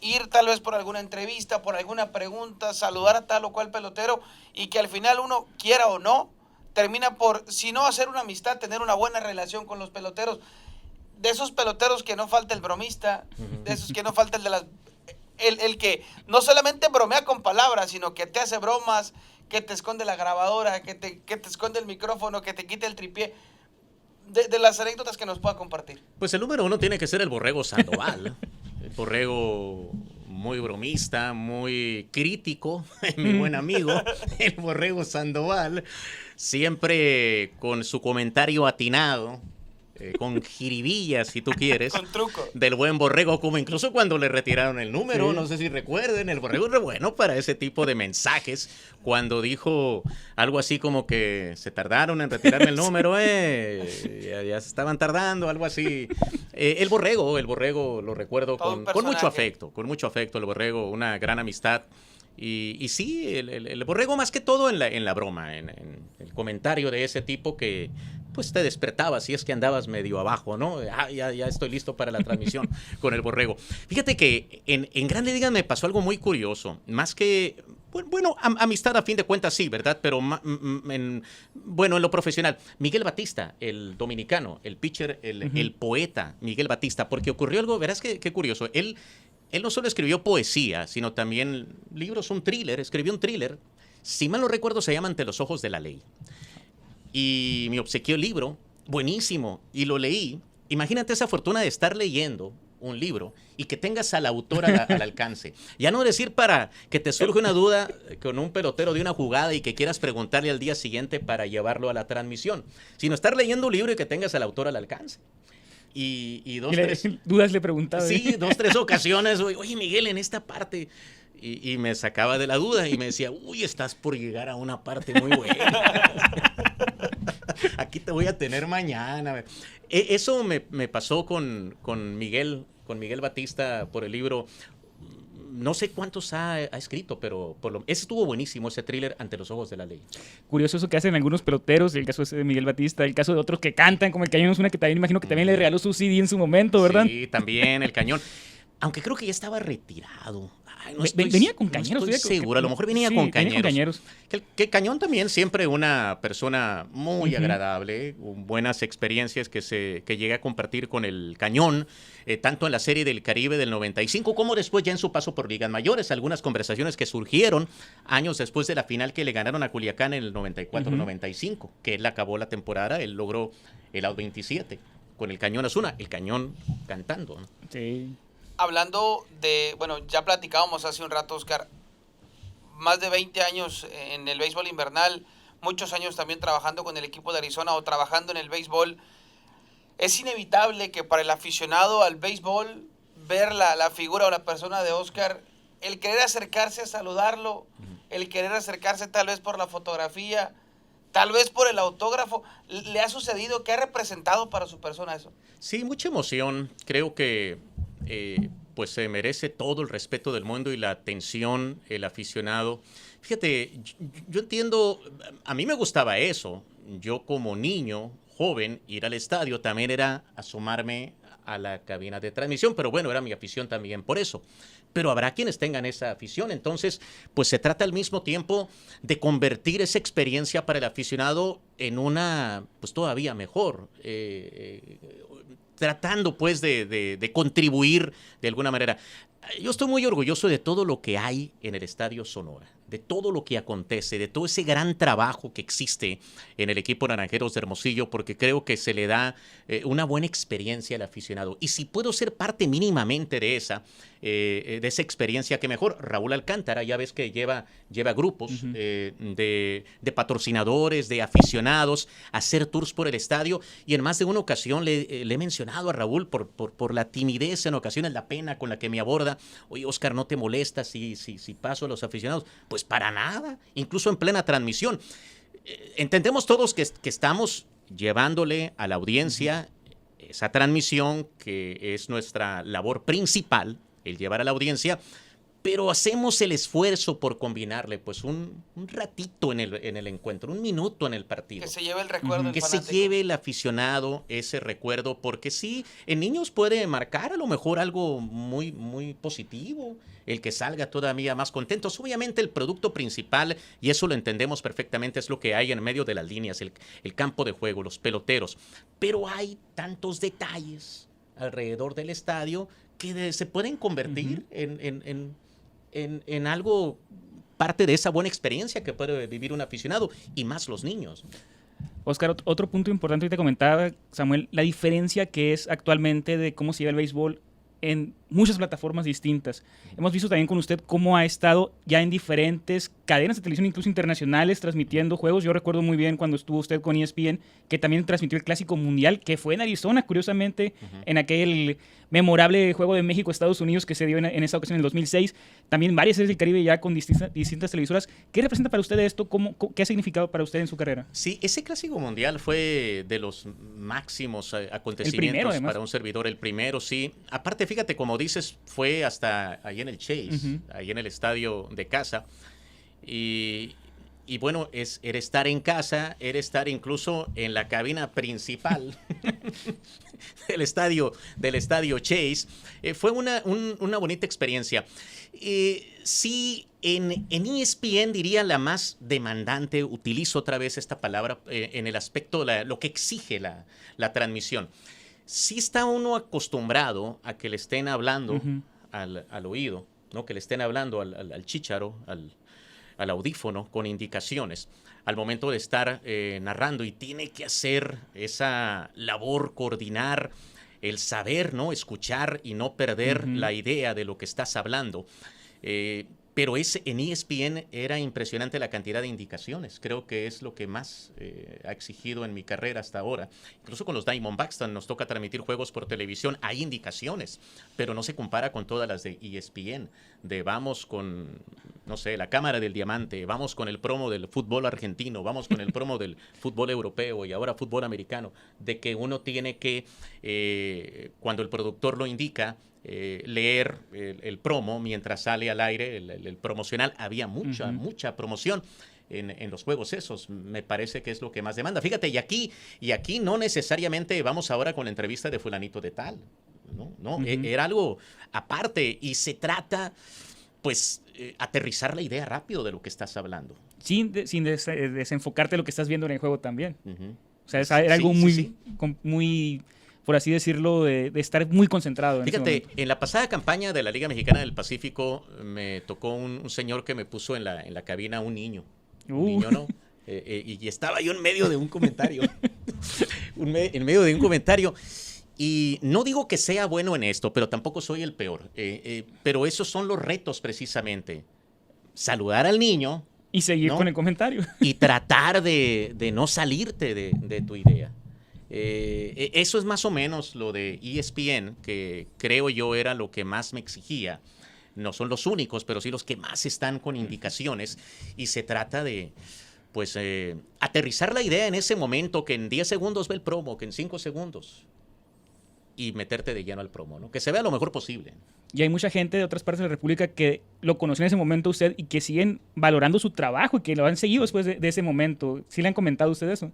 ir tal vez por alguna entrevista, por alguna pregunta, saludar a tal o cual pelotero y que al final uno, quiera o no, termina por, si no hacer una amistad, tener una buena relación con los peloteros. De esos peloteros que no falta el bromista, de esos que no falta el que no solamente bromea con palabras, sino que te hace bromas, que te esconde la grabadora, que te esconde el micrófono, que te quita el tripié. De las anécdotas que nos pueda compartir. Pues el número uno tiene que ser el Borrego Sandoval. El Borrego muy bromista, muy crítico, mi buen amigo, el Borrego Sandoval, siempre con su comentario atinado, con jiribillas, si tú quieres, con truco, del buen Borrego, como incluso cuando le retiraron el número, no sé si recuerden, el Borrego es re bueno para ese tipo de mensajes, cuando dijo algo así como que se tardaron en retirarme el número, ya se estaban tardando, algo así. El Borrego lo recuerdo con mucho afecto, el Borrego, una gran amistad. Y sí, el Borrego más que todo en la broma, en el comentario de ese tipo que pues te despertaba si es que andabas medio abajo, ¿no? Ya estoy listo para la transmisión con el Borrego. Fíjate que en Grandes Ligas me pasó algo muy curioso, más que... Bueno, amistad a fin de cuentas sí, ¿verdad? Pero en lo profesional. Miguel Batista, el dominicano, el pitcher, el poeta Miguel Batista, porque ocurrió algo, verás qué curioso. Él no solo escribió poesía, sino también libros, escribió un thriller. Si mal no recuerdo, se llama Ante los ojos de la ley. Y me obsequió el libro, buenísimo, y lo leí. Imagínate esa fortuna de estar leyendo un libro y que tengas al autor al alcance. Ya no decir para que te surge una duda con un pelotero de una jugada y que quieras preguntarle al día siguiente para llevarlo a la transmisión, sino estar leyendo un libro y que tengas al autor al alcance. Y tres dudas le preguntaba. Sí, 2, 3 ocasiones. Oye, Miguel, en esta parte. Y me sacaba de la duda y me decía, uy, estás por llegar a una parte muy buena. Aquí te voy a tener mañana. Eso me pasó con Miguel Batista por el libro. No sé cuántos ha escrito, pero ese estuvo buenísimo, ese thriller Ante los ojos de la ley. Curioso eso que hacen algunos peloteros, el caso ese de Miguel Batista, el caso de otros que cantan, como el Cañón es una que también imagino que también le regaló su CD en su momento, ¿verdad? Sí, también el Cañón. Aunque creo que ya estaba retirado. Ay, venía con Cañeros. No estoy seguro, a lo mejor venía con Cañeros. Que Cañón también siempre una persona muy agradable, con buenas experiencias que llegué a compartir con el Cañón, tanto en la Serie del Caribe del 95 como después ya en su paso por ligas mayores. Algunas conversaciones que surgieron años después de la final que le ganaron a Culiacán en el 94-95, que él acabó la temporada, él logró el out 27 con el Cañón Azuna, el Cañón cantando, ¿no? Sí. Hablando de, bueno, ya platicábamos hace un rato, Oscar, más de 20 años en el béisbol invernal, muchos años también trabajando con el equipo de Arizona o trabajando en el béisbol. Es inevitable que para el aficionado al béisbol, ver la figura o la persona de Oscar, el querer acercarse a saludarlo, el querer acercarse tal vez por la fotografía, tal vez por el autógrafo, ¿le ha sucedido? ¿Qué ha representado para su persona eso? Sí, mucha emoción. Creo que pues se merece todo el respeto del mundo y la atención, el aficionado. Fíjate, yo entiendo, a mí me gustaba eso. Yo como niño, joven, ir al estadio también era asomarme a la cabina de transmisión, pero bueno, era mi afición también por eso. pero habrá quienes tengan esa afición. Entonces, pues se trata al mismo tiempo de convertir esa experiencia para el aficionado en una, pues todavía mejor, tratando pues de contribuir de alguna manera. Yo estoy muy orgulloso de todo lo que hay en el Estadio Sonora, de todo lo que acontece, de todo ese gran trabajo que existe en el equipo Naranjeros de Hermosillo, porque creo que se le da una buena experiencia al aficionado. Y si puedo ser parte mínimamente de esa experiencia, que mejor. Raúl Alcántara, ya ves que lleva grupos de patrocinadores, de aficionados, a hacer tours por el estadio, y en más de una ocasión le he mencionado a Raúl por la timidez, en ocasiones la pena con la que me aborda. Oye, Oscar, ¿no te molesta si paso a los aficionados? Pues para nada, incluso en plena transmisión. Entendemos todos que estamos llevándole a la audiencia esa transmisión, que es nuestra labor principal, el llevar a la audiencia, pero hacemos el esfuerzo por combinarle pues un ratito en el encuentro, un minuto en el partido. Que se lleve el recuerdo. Que se lleve el aficionado ese recuerdo, porque sí, en niños puede marcar a lo mejor algo muy, muy positivo, el que salga todavía más contentos. Obviamente el producto principal, y eso lo entendemos perfectamente, es lo que hay en medio de las líneas, el campo de juego, los peloteros. Pero hay tantos detalles alrededor del estadio que se pueden convertir en algo, parte de esa buena experiencia que puede vivir un aficionado, y más los niños. Oscar, otro punto importante que te comentaba, Samuel, la diferencia que es actualmente de cómo se lleva el béisbol en muchas plataformas distintas. Hemos visto también con usted cómo ha estado ya en diferentes cadenas de televisión, incluso internacionales, transmitiendo juegos. Yo recuerdo muy bien cuando estuvo usted con ESPN, que también transmitió el Clásico Mundial, que fue en Arizona, curiosamente, en aquel memorable juego de México-Estados Unidos que se dio en esa ocasión en el 2006. También varias series del Caribe ya con distintas televisoras. ¿Qué representa para usted esto? ¿Qué ha significado para usted en su carrera? Sí, ese Clásico Mundial fue de los máximos acontecimientos para un servidor. El primero, sí. Aparte, fíjate, como dices, fue hasta ahí en el Chase, ahí en el estadio de casa. Y bueno, era estar en casa, era estar incluso en la cabina principal del estadio Chase. Fue una bonita experiencia. Sí, en ESPN diría la más demandante, utilizo otra vez esta palabra, en el aspecto de lo que exige la transmisión. Sí está uno acostumbrado a que le estén hablando al oído, ¿no? Que le estén hablando al chícharo, al audífono, con indicaciones al momento de estar narrando, y tiene que hacer esa labor, coordinar, el saber, ¿no? Escuchar y no perder la idea de lo que estás hablando. Pero en ESPN era impresionante la cantidad de indicaciones. Creo que es lo que más ha exigido en mi carrera hasta ahora. Incluso con los Diamondbacks nos toca transmitir juegos por televisión. Hay indicaciones, pero no se compara con todas las de ESPN. Vamos con, no sé, la Cámara del Diamante, vamos con el promo del fútbol argentino, vamos con el promo del fútbol europeo y ahora fútbol americano. De que uno tiene que, cuando el productor lo indica, leer el promo mientras sale al aire, el promocional. Había mucha promoción en los juegos esos. Me parece que es lo que más demanda. Fíjate, y aquí no necesariamente vamos ahora con la entrevista de fulanito de tal. No, era algo aparte, y se trata, pues, aterrizar la idea rápido de lo que estás hablando. Sin desenfocarte de lo que estás viendo en el juego también. O sea, era algo muy, por así decirlo, de estar muy concentrado. Fíjate, en la pasada campaña de la Liga Mexicana del Pacífico me tocó un señor que me puso en la cabina un niño. Un niño, ¿no? Y estaba yo en medio de un comentario. En medio de un comentario. Y no digo que sea bueno en esto, pero tampoco soy el peor. Pero esos son los retos, precisamente. Saludar al niño. Y seguir, ¿no?, con el comentario. Y tratar de no salirte de tu idea. Eso es más o menos lo de ESPN, que creo yo era lo que más me exigía. No son los únicos, pero sí los que más están con indicaciones. Y se trata de, pues, aterrizar la idea en ese momento, que en 10 segundos ve el promo, que en 5 segundos, y meterte de lleno al promo, ¿no? Que se vea lo mejor posible. Y hay mucha gente de otras partes de la República que lo conoció en ese momento usted y que siguen valorando su trabajo y que lo han seguido después de ese momento. ¿Sí le han comentado a usted eso?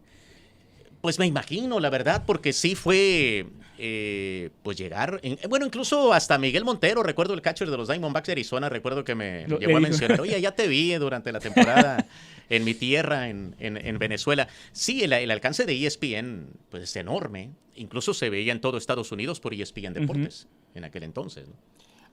Pues me imagino, la verdad, porque sí fue, pues llegar, bueno, incluso hasta Miguel Montero, recuerdo el catcher de los Diamondbacks de Arizona, recuerdo que me llegó a mencionar, oye, ya te vi durante la temporada en mi tierra, en Venezuela. Sí, el alcance de ESPN, pues es enorme, incluso se veía en todo Estados Unidos por ESPN Deportes en aquel entonces, ¿no?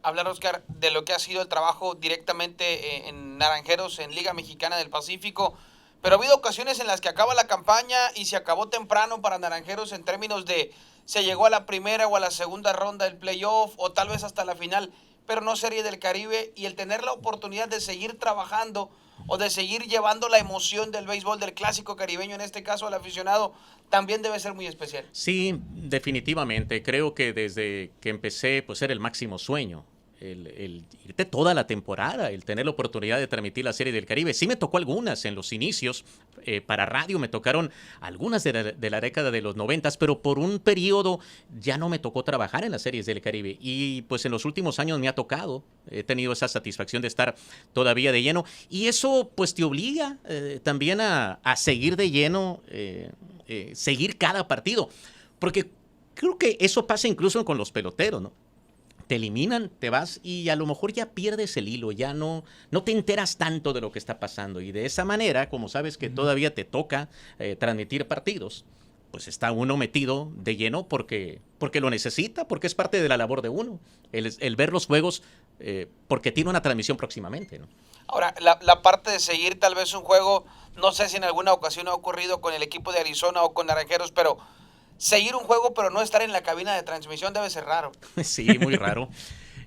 Hablar, Oscar, de lo que ha sido el trabajo directamente en Naranjeros, en Liga Mexicana del Pacífico, pero ha habido ocasiones en las que acaba la campaña y se acabó temprano para Naranjeros en términos de se llegó a la primera o a la segunda ronda del playoff o tal vez hasta la final, pero no Serie del Caribe, y el tener la oportunidad de seguir trabajando o de seguir llevando la emoción del béisbol, del clásico caribeño, en este caso al aficionado, también debe ser muy especial. Sí, definitivamente. Creo que desde que empecé, pues era el máximo sueño. El irte toda la temporada, el tener la oportunidad de transmitir la Serie del Caribe. Sí me tocó algunas en los inicios, para radio me tocaron algunas de la década de los 90, pero por un periodo ya no me tocó trabajar en las Series del Caribe. Y pues en los últimos años me ha tocado, he tenido esa satisfacción de estar todavía de lleno. Y eso pues te obliga también a seguir de lleno, seguir cada partido. Porque creo que eso pasa incluso con los peloteros, ¿no? Te eliminan, te vas y a lo mejor ya pierdes el hilo, ya no te enteras tanto de lo que está pasando. Y de esa manera, como sabes que todavía te toca transmitir partidos, pues está uno metido de lleno porque lo necesita, porque es parte de la labor de uno, el ver los juegos, porque tiene una transmisión próximamente, ¿no? Ahora, la parte de seguir tal vez un juego, no sé si en alguna ocasión ha ocurrido con el equipo de Arizona o con Naranjeros, pero seguir un juego pero no estar en la cabina de transmisión debe ser raro. Sí, muy raro.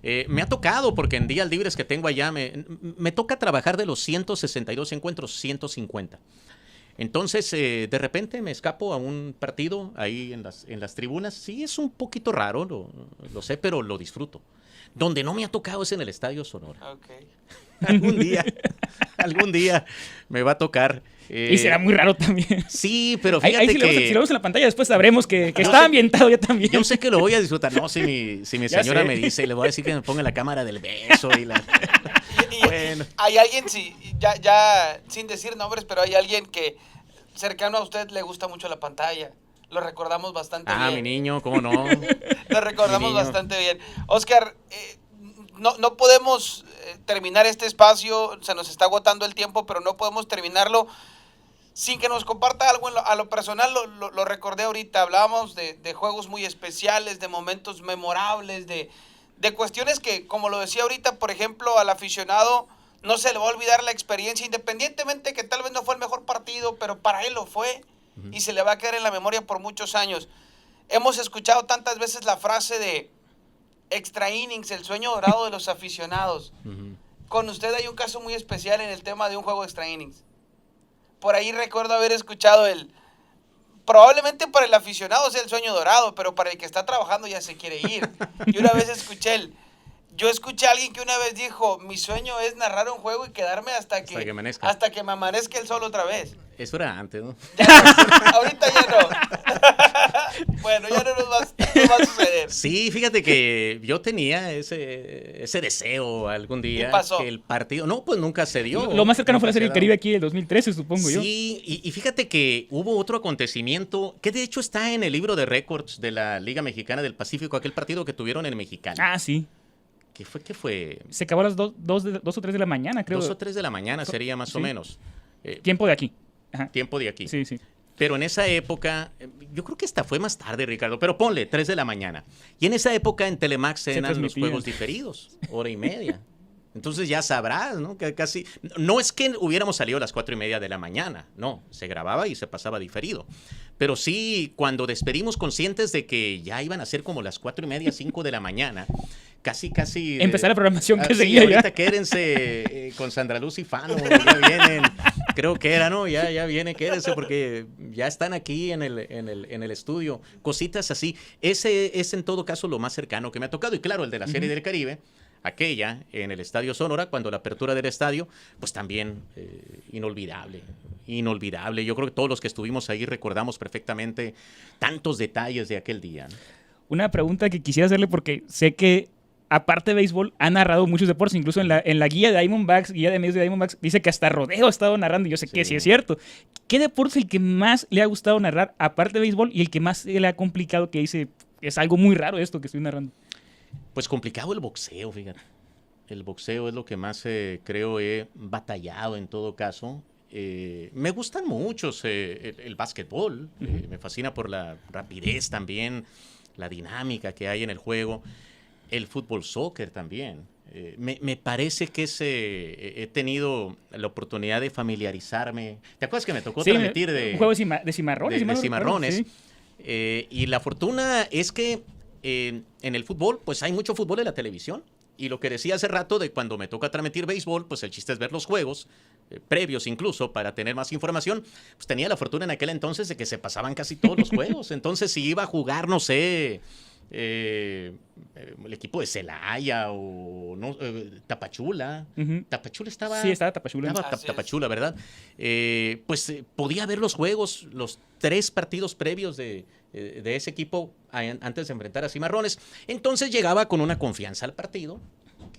Me ha tocado, porque en días libres que tengo allá, me toca trabajar de los 162 encuentros, 150. Entonces, de repente me escapo a un partido ahí en las tribunas. Sí, es un poquito raro, lo sé, pero lo disfruto. Donde no me ha tocado es en el Estadio Sonora. Okay. Algún día me va a tocar. Y será muy raro también. Sí, pero fíjate si que... Si lo vemos en la pantalla, después sabremos que está ambientado ya también. Yo sé que lo voy a disfrutar. No, si mi señora me dice, le voy a decir que me ponga la cámara del beso y la... Bueno. Hay alguien, sí, ya sin decir nombres, pero hay alguien que cercano a usted le gusta mucho la pantalla. Lo recordamos bastante bien. Mi niño, ¿cómo no? Lo recordamos bastante bien. Oscar, no podemos terminar este espacio, se nos está agotando el tiempo, pero no podemos terminarlo sin que nos comparta algo a lo personal. Lo recordé ahorita, hablábamos de juegos muy especiales, de momentos memorables, de cuestiones que, como lo decía ahorita, por ejemplo, al aficionado no se le va a olvidar la experiencia, independientemente que tal vez no fue el mejor partido, pero para él lo fue y se le va a quedar en la memoria por muchos años. Hemos escuchado tantas veces la frase de extra innings, el sueño dorado de los aficionados. Con usted hay un caso muy especial en el tema de un juego extra innings. Por ahí recuerdo haber escuchado probablemente para el aficionado sea el sueño dorado, pero para el que está trabajando ya se quiere ir. Y una vez yo escuché a alguien que una vez dijo, mi sueño es narrar un juego y quedarme hasta que me amanezca el sol otra vez. Eso era antes, ¿no? Ahorita ya no. Bueno, ya no nos va a suceder. Sí, fíjate que yo tenía ese deseo algún día. ¿Qué pasó? Que el partido... No, pues nunca se dio. Lo más cercano fue la Serie del Caribe aquí en el 2013, supongo yo. Sí, y fíjate que hubo otro acontecimiento que de hecho está en el libro de récords de la Liga Mexicana del Pacífico, aquel partido que tuvieron en Mexicali. Ah, sí. ¿Qué fue? Se acabó a las 2 o 3 de la mañana, creo. 2 o 3 de la mañana sería más o menos. Tiempo de aquí. Ajá. Tiempo de aquí. Sí, sí. Pero en esa época, yo creo que esta fue más tarde, Ricardo, pero ponle 3 de la mañana. Y en esa época en Telemax eran los juegos diferidos, hora y media. Entonces ya sabrás, ¿no? Que casi... No es que hubiéramos salido a las 4:30 de la mañana, no, se grababa y se pasaba diferido. Pero sí, cuando despedimos conscientes de que ya iban a ser como las 4:30, 5 de la mañana, casi... Empezar la programación que seguía ahorita ya. Quédense con Sandra Luz y Fano, ya vienen, creo que era, ¿no? Ya viene, quédense porque ya están aquí en el estudio. Cositas así. Ese es en todo caso lo más cercano que me ha tocado. Y claro, el de la Serie del Caribe, aquella en el Estadio Sonora, cuando la apertura del estadio, pues también inolvidable. Yo creo que todos los que estuvimos ahí recordamos perfectamente tantos detalles de aquel día, ¿no? Una pregunta que quisiera hacerle porque sé que aparte de béisbol, ha narrado muchos deportes, incluso en la guía de Diamondbacks, guía de medios de Diamondbacks, dice que hasta rodeo ha estado narrando, y yo sé que sí es cierto. ¿Qué deporte es el que más le ha gustado narrar, aparte de béisbol, y el que más le ha complicado, que dice, es algo muy raro esto que estoy narrando? Pues complicado el boxeo, fíjate. El boxeo es lo que más creo he batallado en todo caso. Me gustan muchos el básquetbol, me fascina por la rapidez también, la dinámica que hay en el juego. El fútbol soccer también. Me parece que he tenido la oportunidad de familiarizarme. ¿Te acuerdas que me tocó transmitir un juego de cimarrones? De cimarrones. Sí. Y la fortuna es que en el fútbol, pues hay mucho fútbol en la televisión. Y lo que decía hace rato de cuando me toca transmitir béisbol, pues el chiste es ver los juegos, previos incluso, para tener más información. Pues tenía la fortuna en aquel entonces de que se pasaban casi todos los juegos. Entonces, si iba a jugar, no sé, el equipo de Celaya o no, Tapachula. Tapachula estaba... Sí, estaba Tapachula. Estaba Tapachula, ¿verdad? Pues podía ver los juegos, los 3 partidos previos de ese equipo antes de enfrentar a Cimarrones. Entonces llegaba con una confianza al partido,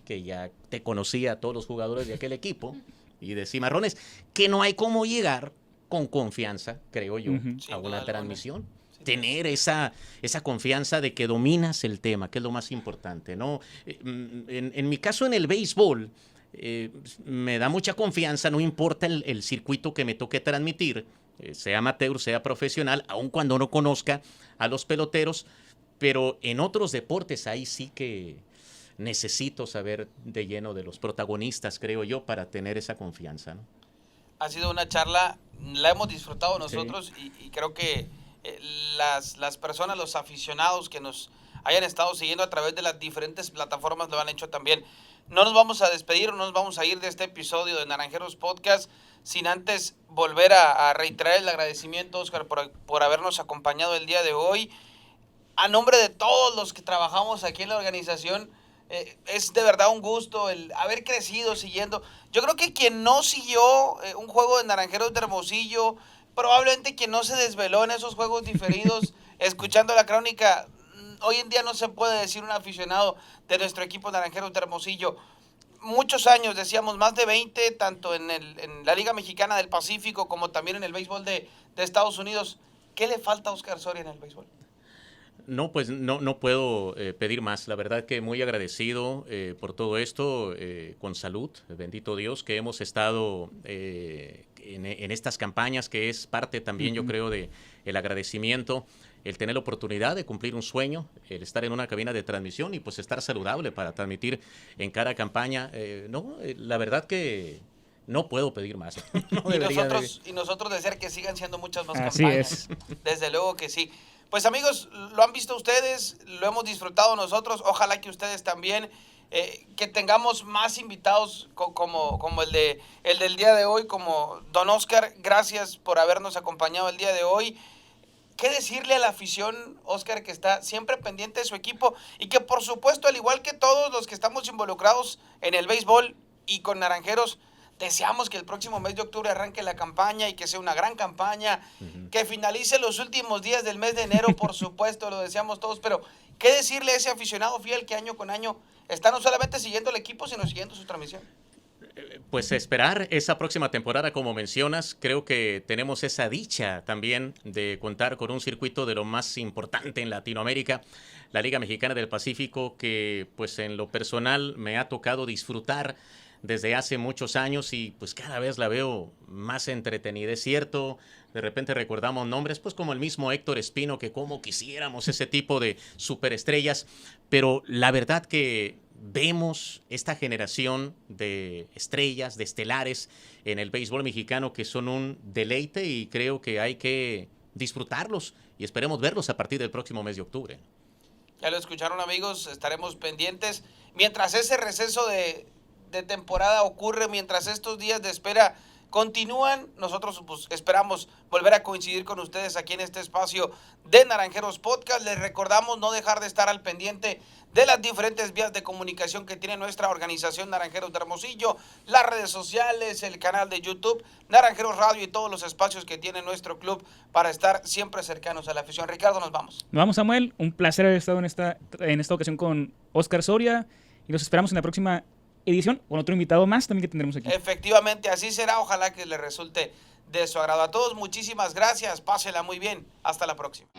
que ya te conocía a todos los jugadores de aquel equipo y de Cimarrones, que no hay cómo llegar con confianza, creo yo, a una transmisión. Tener esa confianza de que dominas el tema, que es lo más importante, ¿no? En mi caso, en el béisbol, me da mucha confianza, no importa el circuito que me toque transmitir, sea amateur, sea profesional, aun cuando no conozca a los peloteros, pero en otros deportes ahí sí que necesito saber de lleno de los protagonistas, creo yo, para tener esa confianza, ¿no? Ha sido una charla, la hemos disfrutado nosotros, sí. y creo que las personas, los aficionados que nos hayan estado siguiendo a través de las diferentes plataformas lo han hecho también. No nos vamos a despedir, no nos vamos a ir de este episodio de Naranjeros Podcast sin antes volver a reiterar el agradecimiento, Oscar, por habernos acompañado el día de hoy. A nombre de todos los que trabajamos aquí en la organización, es de verdad un gusto el haber crecido siguiendo. Yo creo que quien no siguió un juego de Naranjeros de Hermosillo, probablemente quien no se desveló en esos juegos diferidos, escuchando la crónica, hoy en día no se puede decir un aficionado de nuestro equipo Naranjeros de Hermosillo. Muchos años, decíamos, más de 20, tanto en la Liga Mexicana del Pacífico como también en el béisbol de Estados Unidos. ¿Qué le falta a Oscar Soria en el béisbol? No, pues no puedo pedir más. La verdad que muy agradecido por todo esto, con salud, bendito Dios, que hemos estado en estas campañas, que es parte también, yo creo, de el agradecimiento, el tener la oportunidad de cumplir un sueño, el estar en una cabina de transmisión y pues estar saludable para transmitir en cada campaña. La verdad que no puedo pedir más. Y nosotros desear que sigan siendo muchas más Así campañas. Desde luego que sí. Pues amigos, lo han visto ustedes, lo hemos disfrutado nosotros, ojalá que ustedes también, que tengamos más invitados como el del día de hoy, como don Oscar. Gracias por habernos acompañado el día de hoy. ¿Qué decirle a la afición, Oscar, que está siempre pendiente de su equipo y que por supuesto, al igual que todos los que estamos involucrados en el béisbol y con Naranjeros, deseamos que el próximo mes de octubre arranque la campaña y que sea una gran campaña, que finalice los últimos días del mes de enero, por supuesto, lo deseamos todos, pero ¿qué decirle a ese aficionado fiel que año con año está no solamente siguiendo el equipo, sino siguiendo su transmisión? Pues esperar esa próxima temporada, como mencionas. Creo que tenemos esa dicha también de contar con un circuito de lo más importante en Latinoamérica, la Liga Mexicana del Pacífico, que pues en lo personal me ha tocado disfrutar desde hace muchos años y pues cada vez la veo más entretenida. Es cierto, de repente recordamos nombres pues como el mismo Héctor Espino, que como quisiéramos ese tipo de superestrellas, pero la verdad que vemos esta generación de estrellas, de estelares en el béisbol mexicano que son un deleite y creo que hay que disfrutarlos y esperemos verlos a partir del próximo mes de octubre. Ya lo escucharon, amigos, estaremos pendientes. Mientras ese receso de temporada ocurre, mientras estos días de espera continúan. Nosotros pues, esperamos volver a coincidir con ustedes aquí en este espacio de Naranjeros Podcast. Les recordamos no dejar de estar al pendiente de las diferentes vías de comunicación que tiene nuestra organización Naranjeros de Hermosillo, las redes sociales, el canal de YouTube, Naranjeros Radio y todos los espacios que tiene nuestro club para estar siempre cercanos a la afición. Ricardo, nos vamos. Nos vamos, Samuel. Un placer haber estado en esta ocasión con Oscar Soria y los esperamos en la próxima edición con otro invitado más también que tendremos aquí. Efectivamente, así será. Ojalá que les resulte de su agrado. A todos, muchísimas gracias. Pásela muy bien. Hasta la próxima.